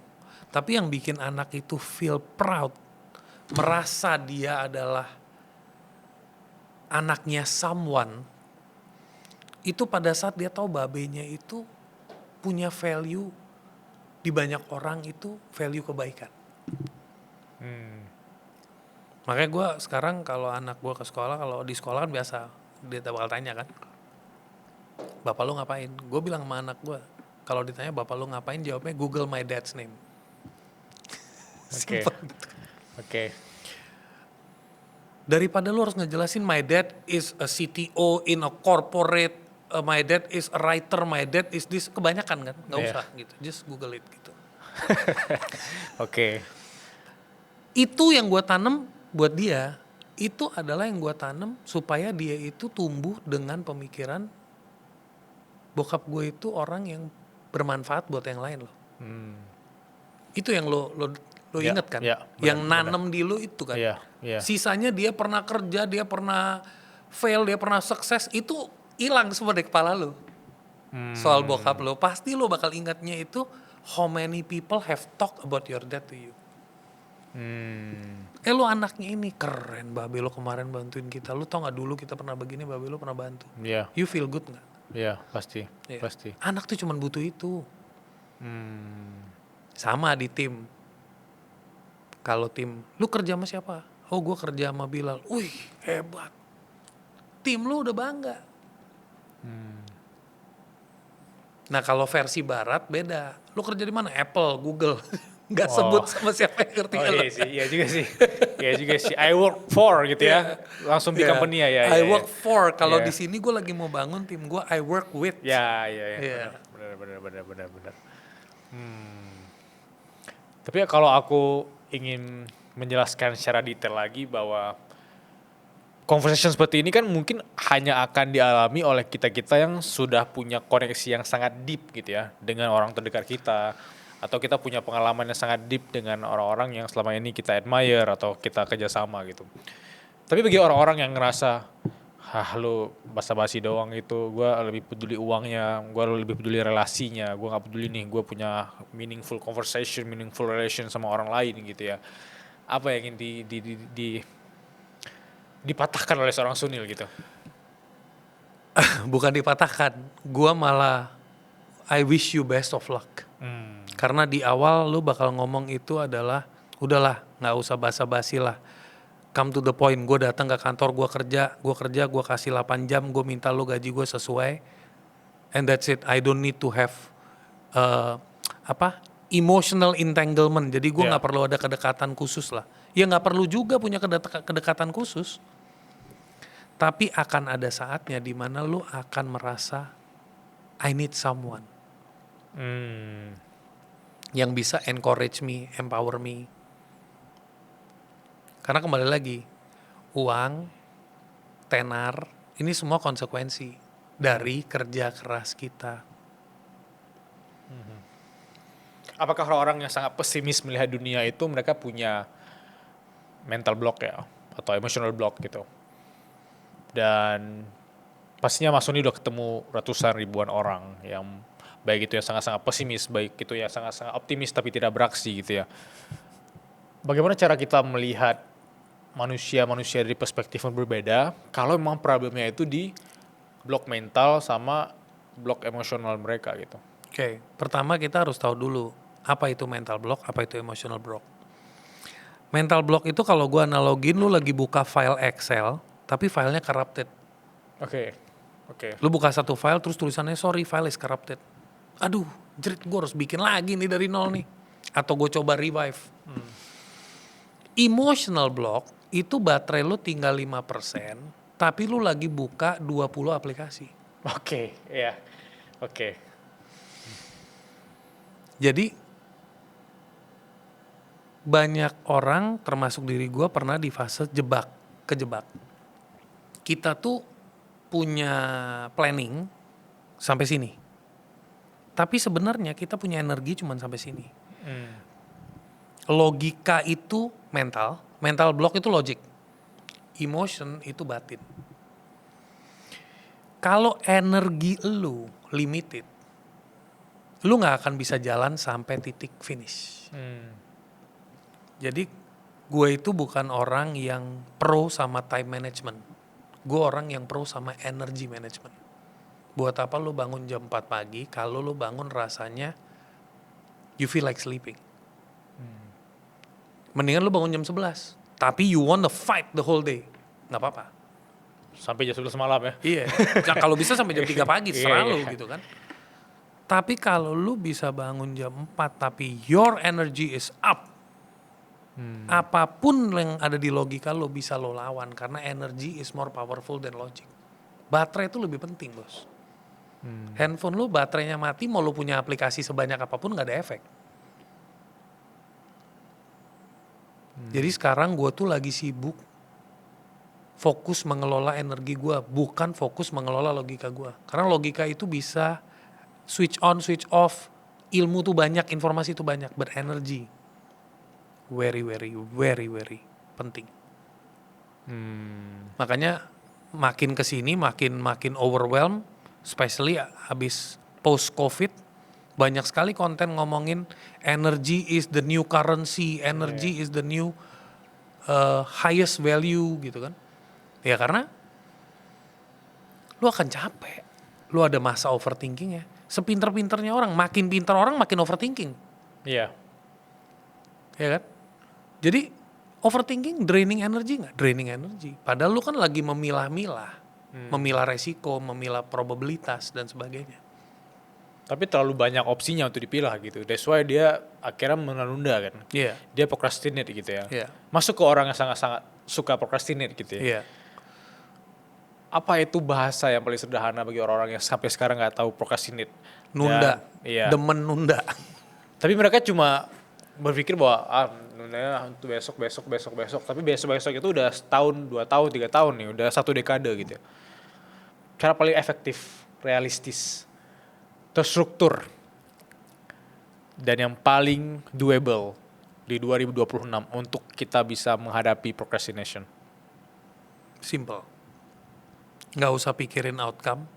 Tapi yang bikin anak itu feel proud. Merasa dia adalah anaknya someone. Itu pada saat dia tahu babenya itu punya value di banyak orang itu value kebaikan. Makanya gue sekarang kalau anak gue ke sekolah, kalau di sekolah kan biasa dia bakal tanya kan, bapak lu ngapain? Gue bilang sama anak gue, kalau ditanya bapak lu ngapain, jawabnya Google my dad's name. Oke. Simple gitu. Oke. Daripada lu harus ngejelasin my dad is a CTO in a corporate, my dad is a writer, my dad is this, kebanyakan kan, nggak Iya. usah gitu, just Google it gitu. Oke. Itu yang gue tanam buat dia, itu adalah yang gue tanam supaya dia itu tumbuh dengan pemikiran bokap gue itu orang yang bermanfaat buat yang lain loh. Itu yang lo Ya, inget kan? ya, Yang benar. nanem di lo itu kan. Iya, iya. Sisanya dia pernah kerja, dia pernah fail, dia pernah sukses, itu hilang semua dari kepala lo. Soal bokap lo, pasti lo bakal ingatnya itu how many people have talked about your dad to you. Lo anaknya ini keren, babe lo kemarin bantuin kita. Lo tau gak dulu kita pernah begini, babe lo pernah bantu. Iya, You feel good gak? iya, pasti, Iya. pasti. Anak tuh cuman butuh itu. Sama di tim. Kalau tim, lu kerja sama siapa? Oh gue kerja sama Bilal. Wih hebat. Tim lu udah bangga. Nah kalau versi barat beda. Lu kerja di mana? Apple, Google. Nggak sebut sama siapa yang ngerti. Oh iya sih, iya juga sih. Iya juga sih. I work for gitu ya. Langsung di company ya. I work for. Kalau Iya. di sini gue lagi mau bangun tim gue, I work with. Ya, iya. Iya. Benar. Tapi ya kalau aku ingin menjelaskan secara detail lagi bahwa conversation seperti ini kan mungkin hanya akan dialami oleh kita-kita yang sudah punya koneksi yang sangat deep gitu ya dengan orang terdekat kita, atau kita punya pengalaman yang sangat deep dengan orang-orang yang selama ini kita admire atau kita kerjasama gitu. Tapi bagi orang-orang yang ngerasa, lu basa-basi doang itu, gue lebih peduli uangnya, gue lebih peduli relasinya, gue gak peduli nih gue punya meaningful conversation, meaningful relation sama orang lain gitu ya. Apa yang ingin dipatahkan oleh seorang Sunil gitu? Bukan dipatahkan. Gue malah I wish you best of luck. Karena di awal lu bakal ngomong itu adalah udahlah gak usah basa-basi lah. Come to the point, gue datang ke kantor, gue kerja, gue kasih 8 jam, gue minta lu gaji gue sesuai. And that's it, I don't need to have emotional entanglement. Jadi gue Yeah. gak perlu ada kedekatan khusus lah. Ya gak perlu juga punya kedekatan khusus. Tapi akan ada saatnya di mana lu akan merasa I need someone yang bisa encourage me, empower me. Karena kembali lagi, uang, tenar, ini semua konsekuensi dari kerja keras kita. Apakah orang yang sangat pesimis melihat dunia itu mereka punya mental block ya, atau emotional block gitu? Dan pastinya Mas Suni udah ketemu ratusan ribuan orang yang baik itu yang sangat-sangat pesimis, baik itu yang sangat-sangat optimis tapi tidak beraksi gitu ya. Bagaimana cara kita melihat manusia-manusia dari perspektif yang berbeda kalau memang problemnya itu di blok mental sama blok emosional mereka gitu? Oke, pertama kita harus tahu dulu apa itu mental block, apa itu emotional block. Mental block itu kalau gue analogin, lu lagi buka file Excel, tapi filenya corrupted. Oke. Lu buka satu file terus tulisannya sorry file is corrupted. Aduh, jerit gue harus bikin lagi nih dari nol nih. Atau gue coba revive. Emotional block itu baterai lu tinggal 5%, tapi lu lagi buka 20 aplikasi. Oke, iya. Oke. Jadi banyak orang termasuk diri gue pernah di fase kejebak. Kita tuh punya planning sampai sini. Tapi sebenarnya kita punya energi cuma sampai sini. Logika itu mental block itu logic. Emotion itu batin. Kalau energi lu limited, lu gak akan bisa jalan sampai titik finish. Jadi gue itu bukan orang yang pro sama time management. Gue orang yang pro sama energy management. Buat apa lu bangun jam 4 pagi kalau lu bangun rasanya you feel like sleeping. Mendingan lu bangun jam 11. Tapi you wanna fight the whole day. Gak apa-apa. Sampai jam 11 malam ya? Iya. Nah, kalau bisa sampai jam 3 pagi terserah lu Iya. gitu kan. Tapi kalau lu bisa bangun jam 4 tapi your energy is up. Apapun yang ada di logika lo bisa lo lawan karena energy is more powerful than logic. Baterai itu lebih penting, bos. Handphone lo baterainya mati, mau lo punya aplikasi sebanyak apapun nggak ada efek. Jadi sekarang gue tuh lagi sibuk fokus mengelola energi gue, bukan fokus mengelola logika gue. Karena logika itu bisa switch on, switch off, ilmu tuh banyak, informasi tuh banyak, but energy very penting. Makanya makin kesini makin overwhelmed, especially habis post COVID, banyak sekali konten ngomongin energy is the new currency, energy is the new highest value gitu kan. Ya karena lu akan capek, lu ada masa overthinkingnya. Sepinter-pinternya orang, makin pinter orang makin overthinking. Iya. Ya kan? Jadi overthinking draining energy nggak? Draining energy. Padahal lu kan lagi memilah-milah, memilah resiko, memilah probabilitas dan sebagainya. Tapi terlalu banyak opsinya untuk dipilah gitu. That's why dia akhirnya menunda kan. Iya. Dia procrastinate gitu ya. Iya. Masuk ke orang yang sangat-sangat suka procrastinate gitu ya. Iya. Apa itu bahasa yang paling sederhana bagi orang-orang yang sampai sekarang nggak tahu procrastinate? Nunda. Iya. Demen nunda. Tapi mereka cuma berpikir bahwa nundanya untuk besok. Tapi besok itu udah setahun, 2 tahun, 3 tahun nih, udah 1 dekade gitu. Cara paling efektif, realistis, terstruktur, dan yang paling doable di 2026 untuk kita bisa menghadapi procrastination. Simple. Nggak usah pikirin outcome.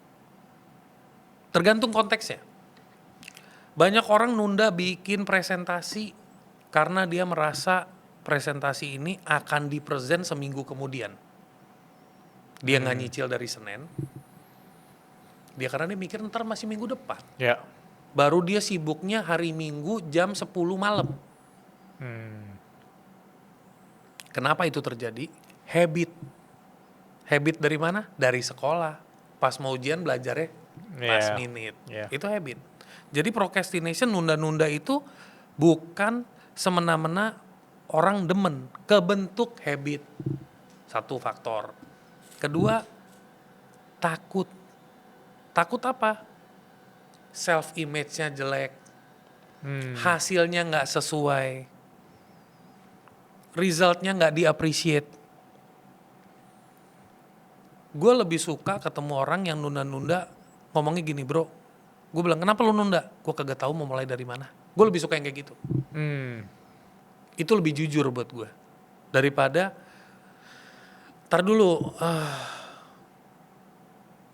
Tergantung konteksnya. Banyak orang nunda bikin presentasi karena dia merasa presentasi ini akan dipresent seminggu kemudian. Dia nggak nyicil dari Senin. Dia karena dia mikir ntar masih minggu depan. Ya. Baru dia sibuknya hari Minggu jam 10 malam. Kenapa itu terjadi? Habit. Habit dari mana? Dari sekolah. Pas mau ujian belajarnya last minute. Itu habit. Jadi procrastination, nunda-nunda itu bukan semena-mena orang demen, kebentuk habit. Satu faktor. Kedua, takut. Takut apa? Self image-nya jelek. Hasilnya nggak sesuai. Result-nya nggak di-appreciate. Gue lebih suka ketemu orang yang nunda-nunda ngomongnya gini, bro. Gue bilang, kenapa lu nunda? Gue kagak tahu mau mulai dari mana. Gue lebih suka yang kayak gitu. Itu lebih jujur buat gue. Daripada, tar dulu,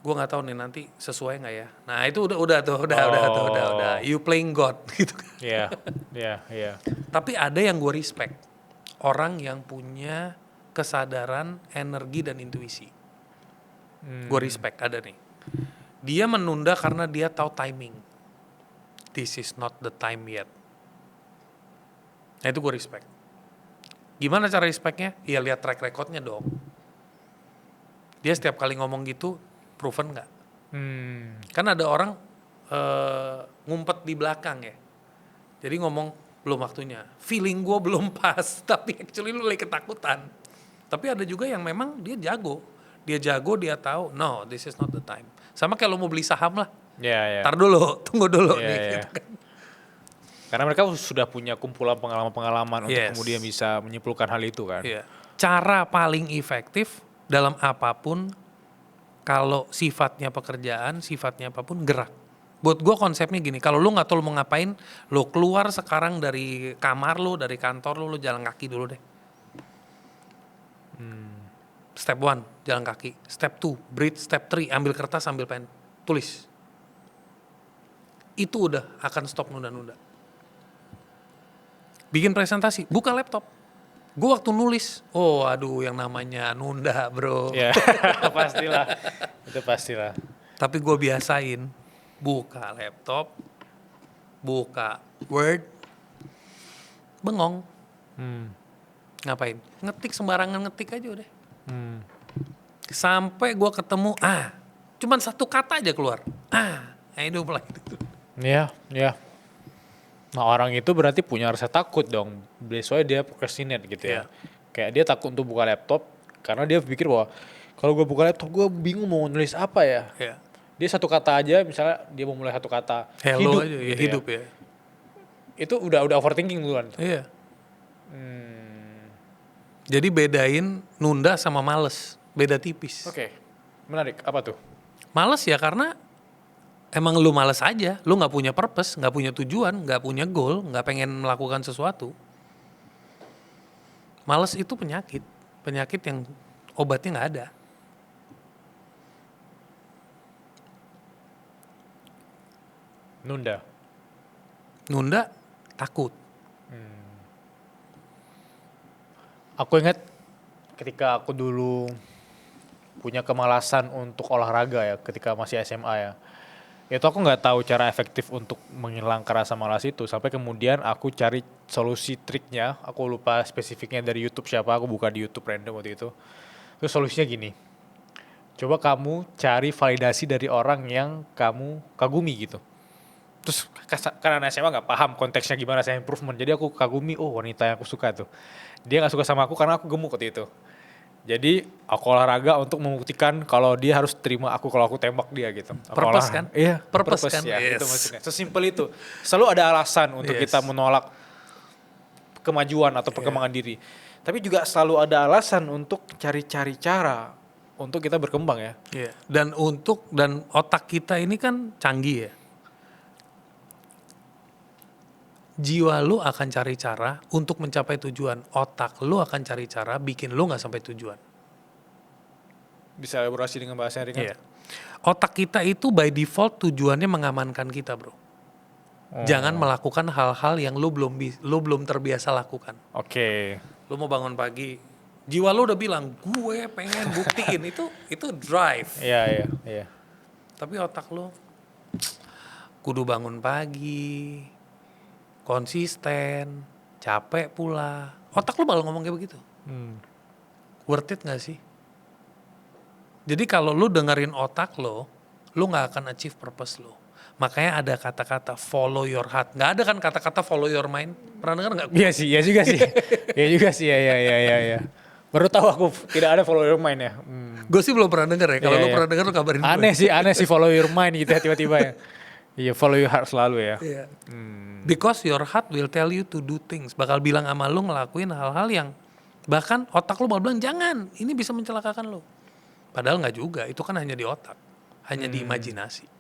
gue nggak tahu nih nanti sesuai nggak ya. Nah itu udah. You playing God gitu kan. Iya. Tapi ada yang gue respect. Orang yang punya kesadaran, energi dan intuisi. Gue respect, ada nih. Dia menunda karena dia tahu timing. This is not the time yet. Nah itu gue respect. Gimana cara respectnya? Ya lihat track recordnya dong. Dia setiap kali ngomong gitu, proven nggak? Kan ada orang ngumpet di belakang ya. Jadi ngomong belum waktunya. Feeling gue belum pas, tapi actually lu lagi ketakutan. Tapi ada juga yang memang dia jago. Dia tahu, no, this is not the time. Sama kayak lo mau beli saham lah. Iya. Tar dulu, tunggu dulu nih. Iya. Gitu kan. Karena mereka sudah punya kumpulan pengalaman-pengalaman untuk kemudian bisa menyimpulkan hal itu kan. Iya. Cara paling efektif dalam apapun, kalau sifatnya pekerjaan, sifatnya apapun, gerak. Buat gue konsepnya gini, kalau lu gak tahu lu mau ngapain, lu keluar sekarang dari kamar lu, dari kantor lu jalan kaki dulu deh. Step 1, jalan kaki. Step 2, breathe. Step 3, ambil kertas, ambil pen. Tulis. Itu udah akan stop nunda-nunda. Bikin presentasi, buka laptop. Gue waktu nulis, yang namanya nunda bro. Ya, pastilah. Itu pastilah. Tapi gue biasain, buka laptop, buka Word, bengong. Ngapain? Ngetik sembarangan ngetik aja udah. Sampai gue ketemu, cuman satu kata aja keluar. Itu mulai. Iya. Nah orang itu berarti punya rasa takut dong. Soalnya dia procrastinate gitu ya. Iya. Kayak dia takut untuk buka laptop karena dia pikir bahwa kalau gue buka laptop gue bingung mau nulis apa ya. Ya. Dia satu kata aja, misalnya dia mau mulai satu kata Hello hidup aja ya, gitu hidup ya. Itu udah overthinking duluan. Iya. Jadi bedain nunda sama males, beda tipis. Oke, menarik. Apa tuh? Males ya karena emang lu males aja, lu nggak punya purpose, nggak punya tujuan, nggak punya goal, nggak pengen melakukan sesuatu. Males itu penyakit yang obatnya nggak ada. Nunda. Nunda takut. Aku ingat ketika aku dulu punya kemalasan untuk olahraga ya, ketika masih SMA ya. Itu aku nggak tahu cara efektif untuk menghilangkan rasa malas itu. Sampai kemudian aku cari solusi triknya. Aku lupa spesifiknya dari YouTube siapa. Aku buka di YouTube random waktu itu. Terus solusinya gini. Coba kamu cari validasi dari orang yang kamu kagumi gitu. Terus karena SMA nggak paham konteksnya gimana saya improvement. Jadi aku kagumi, oh wanita yang aku suka tuh. Dia nggak suka sama aku karena aku gemuk waktu itu. Jadi aku olahraga untuk membuktikan kalau dia harus terima aku kalau aku tembak dia gitu. Purpose kan? Iya, Purpose kan? ya, Yes. itu maksudnya. Sesimpel itu. Selalu ada alasan untuk Yes. kita menolak kemajuan atau perkembangan diri. Tapi juga selalu ada alasan untuk cari-cari cara untuk kita berkembang ya. Iya. Dan otak kita ini kan canggih ya. Jiwa lu akan cari cara untuk mencapai tujuan. Otak lu akan cari cara bikin lu nggak sampai tujuan. Bisa elaborasi dengan bahasa yang ringan. Iya. Otak kita itu by default tujuannya mengamankan kita, bro. Jangan melakukan hal-hal yang lu belum terbiasa lakukan. Oke. Lu mau bangun pagi, jiwa lu udah bilang gue pengen buktiin itu drive. Iya. Tapi otak lu kudu bangun pagi, konsisten, capek pula. Otak lu bakal ngomong kayak begitu. Worth it gak sih? Jadi kalau lu dengerin otak lo, lu gak akan achieve purpose lo. Makanya ada kata-kata follow your heart. Gak ada kan kata-kata follow your mind? Pernah denger gak? Iya sih, iya juga sih. Iya. Baru tahu aku tidak ada follow your mind ya. Gue sih belum pernah denger ya. Kalau Iya, lu iya. pernah denger lu kabarin gue. Aneh sih follow your mind gitu ya tiba-tiba ya. Iya, follow your heart selalu ya. Iya. Because your heart will tell you to do things. Bakal bilang sama lu ngelakuin hal-hal yang bahkan otak lu bakal bilang jangan, ini bisa mencelakakan lu. Padahal nggak juga, itu kan hanya di otak, hanya di imajinasi.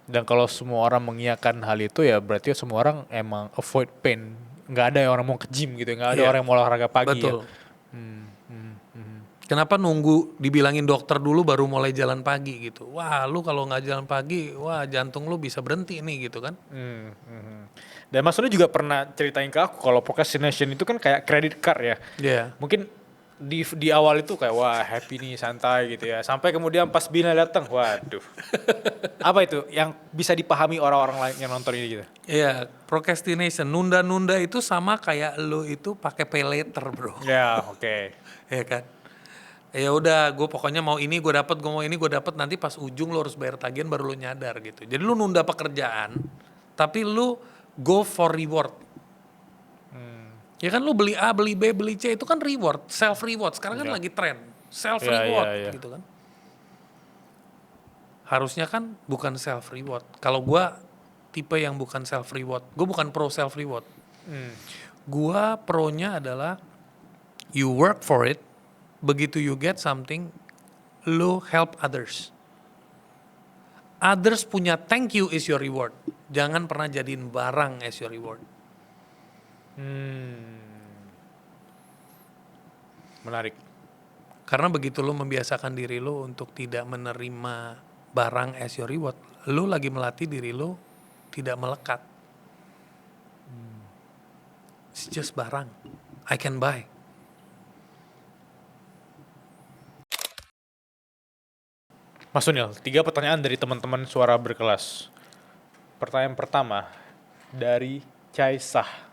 Dan kalau semua orang mengiyakan hal itu ya berarti semua orang emang avoid pain. Nggak ada yang orang mau ke gym gitu, nggak ada Iya. orang yang mau olahraga pagi Betul. ya. Kenapa nunggu dibilangin dokter dulu baru mulai jalan pagi gitu? Wah, lu kalau nggak jalan pagi, wah jantung lu bisa berhenti nih gitu kan? Dan Mas Sony juga pernah ceritain ke aku kalau procrastination itu kan kayak credit card ya. Iya. Mungkin di awal itu kayak wah happy nih santai gitu ya. Sampai kemudian pas Bina datang, waduh. Apa itu yang bisa dipahami orang-orang lain yang nonton ini gitu? Iya, procrastination, nunda-nunda itu sama kayak lu itu pakai pay later, bro. Ya, oke. Ya kan? Ya udah, gue pokoknya mau ini gue dapat, gue mau ini gue dapat, nanti pas ujung lu harus bayar tagihan baru lu nyadar gitu. Jadi lu nunda pekerjaan, tapi lu go for reward. Ya kan lu beli A, beli B, beli C itu kan reward, self reward. Sekarang kan lagi tren, self reward Iya. gitu kan. Harusnya kan bukan self reward. Kalau gue tipe yang bukan self reward, gue bukan pro self reward. Gue pro-nya adalah you work for it, begitu you get something, lu help others. Others punya thank you is your reward. Jangan pernah jadiin barang as your reward. Menarik. Karena begitu lu membiasakan diri lu untuk tidak menerima barang as your reward, lu lagi melatih diri lu tidak melekat. It's just barang. I can buy. Mas Sunil, 3 pertanyaan dari teman-teman suara berkelas. Pertanyaan pertama dari Caisah.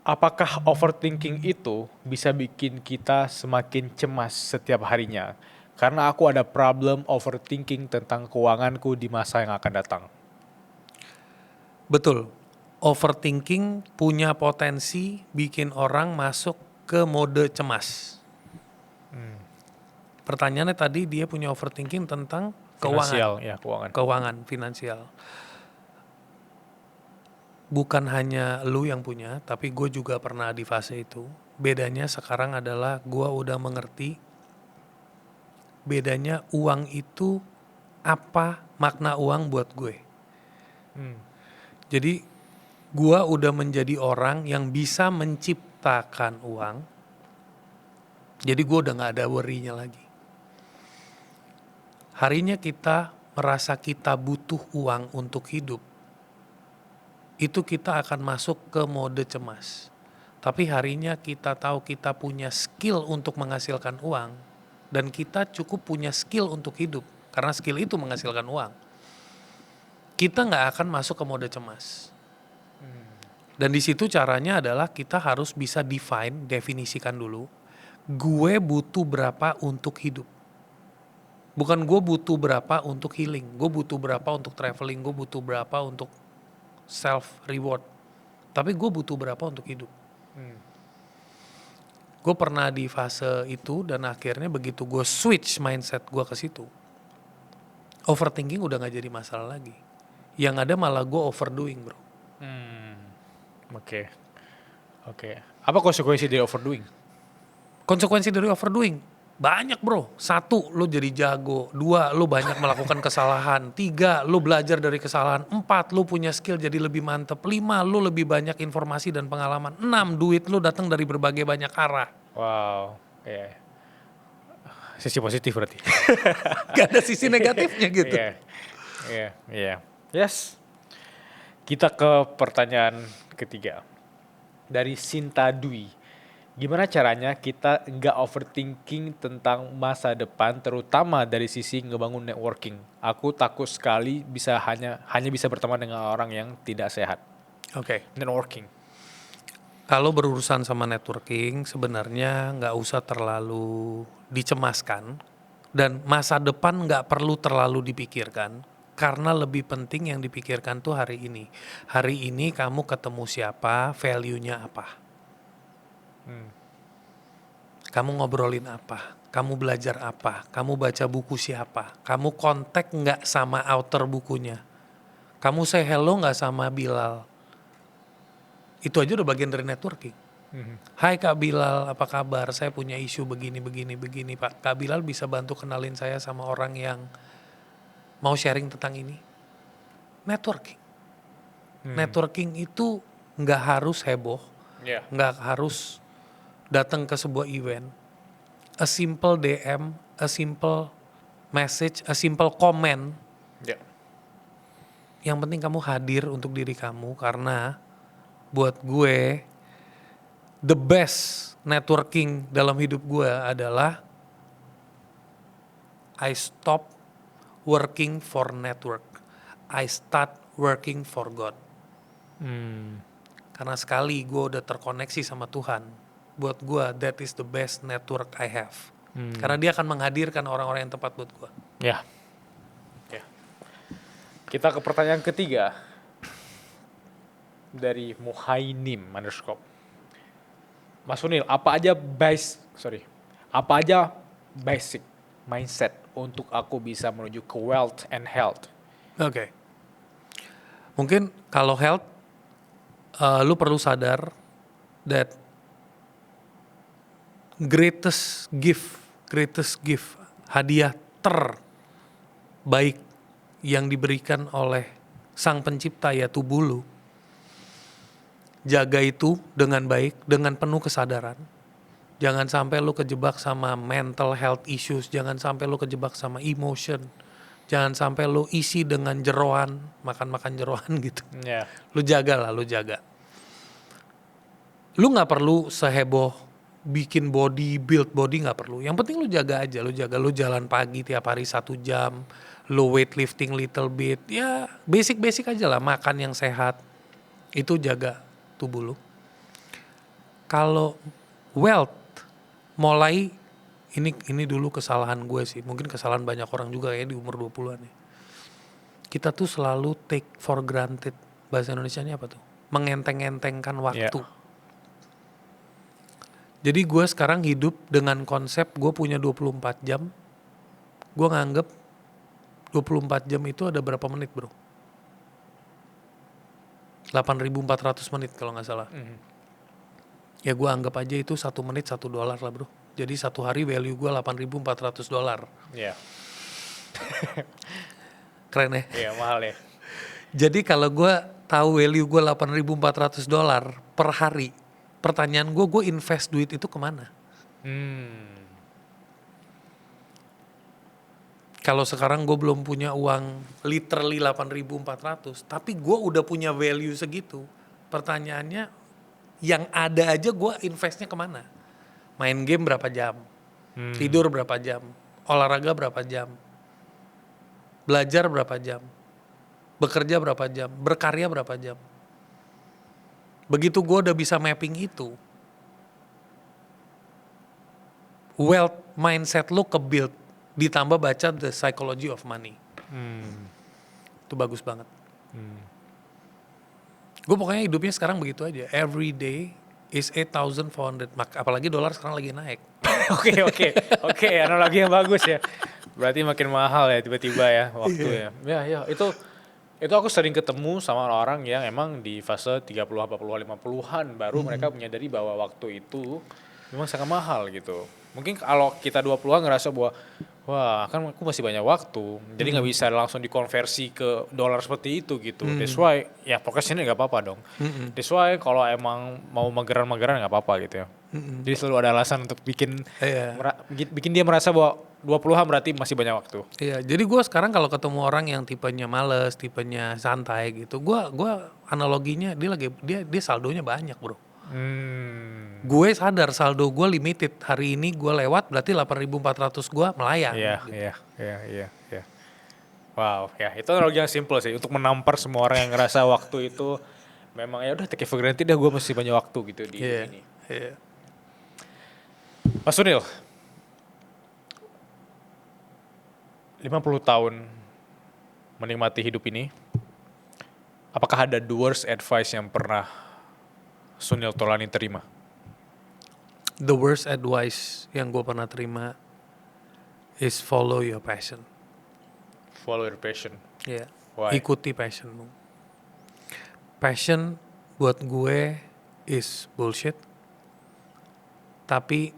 Apakah overthinking itu bisa bikin kita semakin cemas setiap harinya? Karena aku ada problem overthinking tentang keuanganku di masa yang akan datang. Betul. Overthinking punya potensi bikin orang masuk ke mode cemas. Pertanyaannya tadi dia punya overthinking tentang Finansial, keuangan. ya keuangan. Keuangan, finansial. Bukan hanya lu yang punya, tapi gue juga pernah di fase itu. Bedanya sekarang adalah gue udah mengerti bedanya uang itu apa makna uang buat gue. Jadi gue udah menjadi orang yang bisa menciptakan uang. Jadi gue udah gak ada worry-nya lagi. Harinya kita merasa kita butuh uang untuk hidup, itu kita akan masuk ke mode cemas. Tapi harinya kita tahu kita punya skill untuk menghasilkan uang, dan kita cukup punya skill untuk hidup, karena skill itu menghasilkan uang. Kita nggak akan masuk ke mode cemas. Dan di situ caranya adalah kita harus bisa definisikan dulu, gue butuh berapa untuk hidup. Bukan gue butuh berapa untuk healing, gue butuh berapa untuk traveling, gue butuh berapa untuk self reward. Tapi gue butuh berapa untuk hidup. Gue pernah di fase itu dan akhirnya begitu gue switch mindset gue ke situ, overthinking udah gak jadi masalah lagi. Yang ada malah gue overdoing, bro. Oke. Apa konsekuensi dari overdoing? Konsekuensi dari overdoing banyak, bro. 1, lo jadi jago. 2, lo banyak melakukan kesalahan. 3, lo belajar dari kesalahan. 4, lo punya skill jadi lebih mantep. 5, lo lebih banyak informasi dan pengalaman. 6, duit lo datang dari berbagai banyak arah. Wow, ya. Sisi positif berarti. Gak ada sisi negatifnya gitu. Iya. Yes. Kita ke pertanyaan ketiga. Dari Sinta Dwi. Gimana caranya kita nggak overthinking tentang masa depan, terutama dari sisi ngebangun networking? Aku takut sekali hanya bisa berteman dengan orang yang tidak sehat. Oke. Networking. Kalau berurusan sama networking sebenarnya nggak usah terlalu dicemaskan, dan masa depan nggak perlu terlalu dipikirkan, karena lebih penting yang dipikirkan tuh hari ini. Hari ini kamu ketemu siapa, value-nya apa. Kamu ngobrolin apa, kamu belajar apa, kamu baca buku siapa, kamu kontak nggak sama author bukunya, kamu say hello nggak sama Bilal. Itu aja udah bagian dari networking. Hai Kak Bilal, apa kabar? Saya punya isu begini Pak. Kak Bilal bisa bantu kenalin saya sama orang yang mau sharing tentang ini. Networking. Networking itu nggak harus heboh, nggak harus datang ke sebuah event. A simple DM, a simple message, a simple comment. Yang penting kamu hadir untuk diri kamu, karena buat gue the best networking dalam hidup gue adalah I stop working for network, I start working for God. Karena sekali gue udah terkoneksi sama Tuhan, buat gue that is the best network I have. Karena dia akan menghadirkan orang-orang yang tepat buat gue. Ya. Kita ke pertanyaan ketiga. Dari Muhainim _ Mas Sunil, apa aja basic mindset untuk aku bisa menuju ke wealth and health? Oke. Mungkin kalau health, lu perlu sadar that greatest gift, hadiah terbaik yang diberikan oleh Sang Pencipta ya tubuh lu. Jaga itu dengan baik, dengan penuh kesadaran. Jangan sampai lu kejebak sama mental health issues, jangan sampai lu kejebak sama emotion, jangan sampai lu isi dengan jeroan, makan jeroan gitu. Lu jaga. Lu gak perlu seheboh bikin build body gak perlu. Yang penting lu jaga aja, lu jalan pagi tiap hari 1 jam, lu weightlifting little bit, ya basic aja lah, makan yang sehat, itu jaga tubuh lu. Kalau wealth, mulai, ini dulu kesalahan gue sih, mungkin kesalahan banyak orang juga ya di umur 20-an ya. Kita tuh selalu take for granted Bahasa Indonesianya apa tuh? Mengenteng-entengkan waktu. Iya. Jadi gue sekarang hidup dengan konsep gue punya 24 jam. Gue nganggep 24 jam itu ada berapa menit bro? 8.400 menit kalau nggak salah. Ya gue anggap aja itu 1 menit $1 lah bro. Jadi satu hari value gue $8.400. Iya. Keren ya? Iya, mahal ya. Jadi kalau gue tahu value gue $8.400 per hari, pertanyaan gue invest duit itu kemana? Kalau sekarang gue belum punya uang literally 8.400, tapi gue udah punya value segitu. Pertanyaannya, yang ada aja gue investnya kemana? Main game berapa jam? Tidur berapa jam? Olahraga berapa jam? Belajar berapa jam? Bekerja berapa jam? Berkarya berapa jam? Begitu gue udah bisa mapping itu, wealth mindset lo ke-build, ditambah baca The Psychology of Money. Itu bagus banget. Gue pokoknya hidupnya sekarang begitu aja. Every day is 8,400. Apalagi dolar sekarang lagi naik. Oke, analogi yang bagus ya. Berarti makin mahal ya tiba-tiba ya waktunya. Ya, itu aku sering ketemu sama orang yang emang di fase 30, 40, 50-an baru mereka menyadari bahwa waktu itu memang sangat mahal gitu. Mungkin kalau kita 20-an ngerasa bahwa wah kan aku masih banyak waktu, jadi nggak bisa langsung dikonversi ke dolar seperti itu gitu. That's why ya pokoknya gak apa-apa dong. That's why kalau emang mau mageran-mageran gak apa-apa gitu ya. Jadi selalu ada alasan untuk bikin dia merasa bahwa 20-an berarti masih banyak waktu. Iya, jadi gue sekarang kalau ketemu orang yang tipenya males, tipenya santai gitu, gue analoginya dia saldonya banyak bro. Gue sadar saldo gue limited. Hari ini gue lewat berarti 8.400 gue melayang. Iya. Wow, ya itu analogi yang simple sih untuk menampar semua orang yang ngerasa waktu itu memang ya udah take it for granted dah gue masih banyak waktu gitu di ini. Iya. Mas Sunil, 50 tahun menikmati hidup ini, apakah ada the worst advice yang pernah Sunil Tolani terima? The worst advice yang gue pernah terima is follow your passion. Follow your passion. Iya. Why? Ikuti passionmu. Passion buat gue is bullshit. Tapi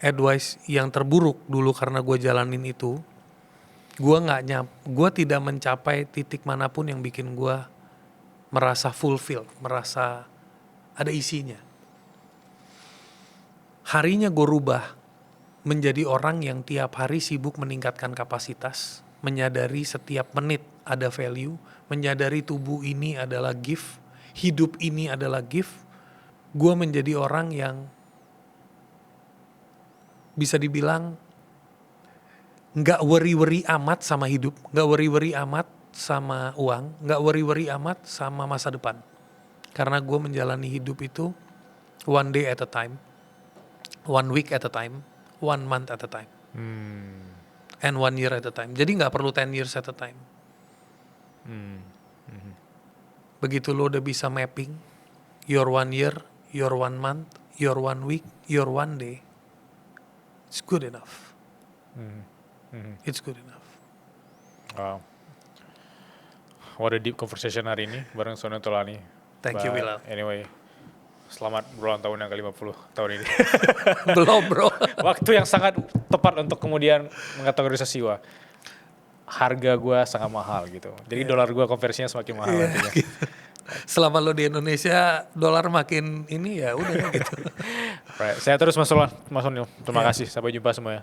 advice yang terburuk dulu karena gue jalanin itu, gue tidak mencapai titik manapun yang bikin gue merasa fulfill, merasa ada isinya. Harinya gue rubah menjadi orang yang tiap hari sibuk meningkatkan kapasitas, menyadari setiap menit ada value, menyadari tubuh ini adalah gift, hidup ini adalah gift. Gue menjadi orang yang bisa dibilang nggak worry-worry amat sama hidup, nggak worry-worry amat sama uang, nggak worry-worry amat sama masa depan. Karena gue menjalani hidup itu one day at a time, one week at a time, 1 month at a time, and 1 year at a time. Jadi nggak perlu 10 years at a time. Begitu lo udah bisa mapping your 1 year, your 1 month, your 1 week, your 1 day, it's good enough. It's good enough. Wow. What a deep conversation hari ini bareng Sunil Tolani. Thank you, Bilal. Anyway, selamat berulang tahun yang ke-50 tahun ini. Belum bro. Waktu yang sangat tepat untuk kemudian mengkategorisasi wah harga gue sangat mahal gitu. Jadi dolar gue konversinya semakin mahal. Gitu. Selama lo di Indonesia dolar makin ini ya udah gitu. Right. Saya terus Mas Sunil. Terima kasih. Sampai jumpa semuanya.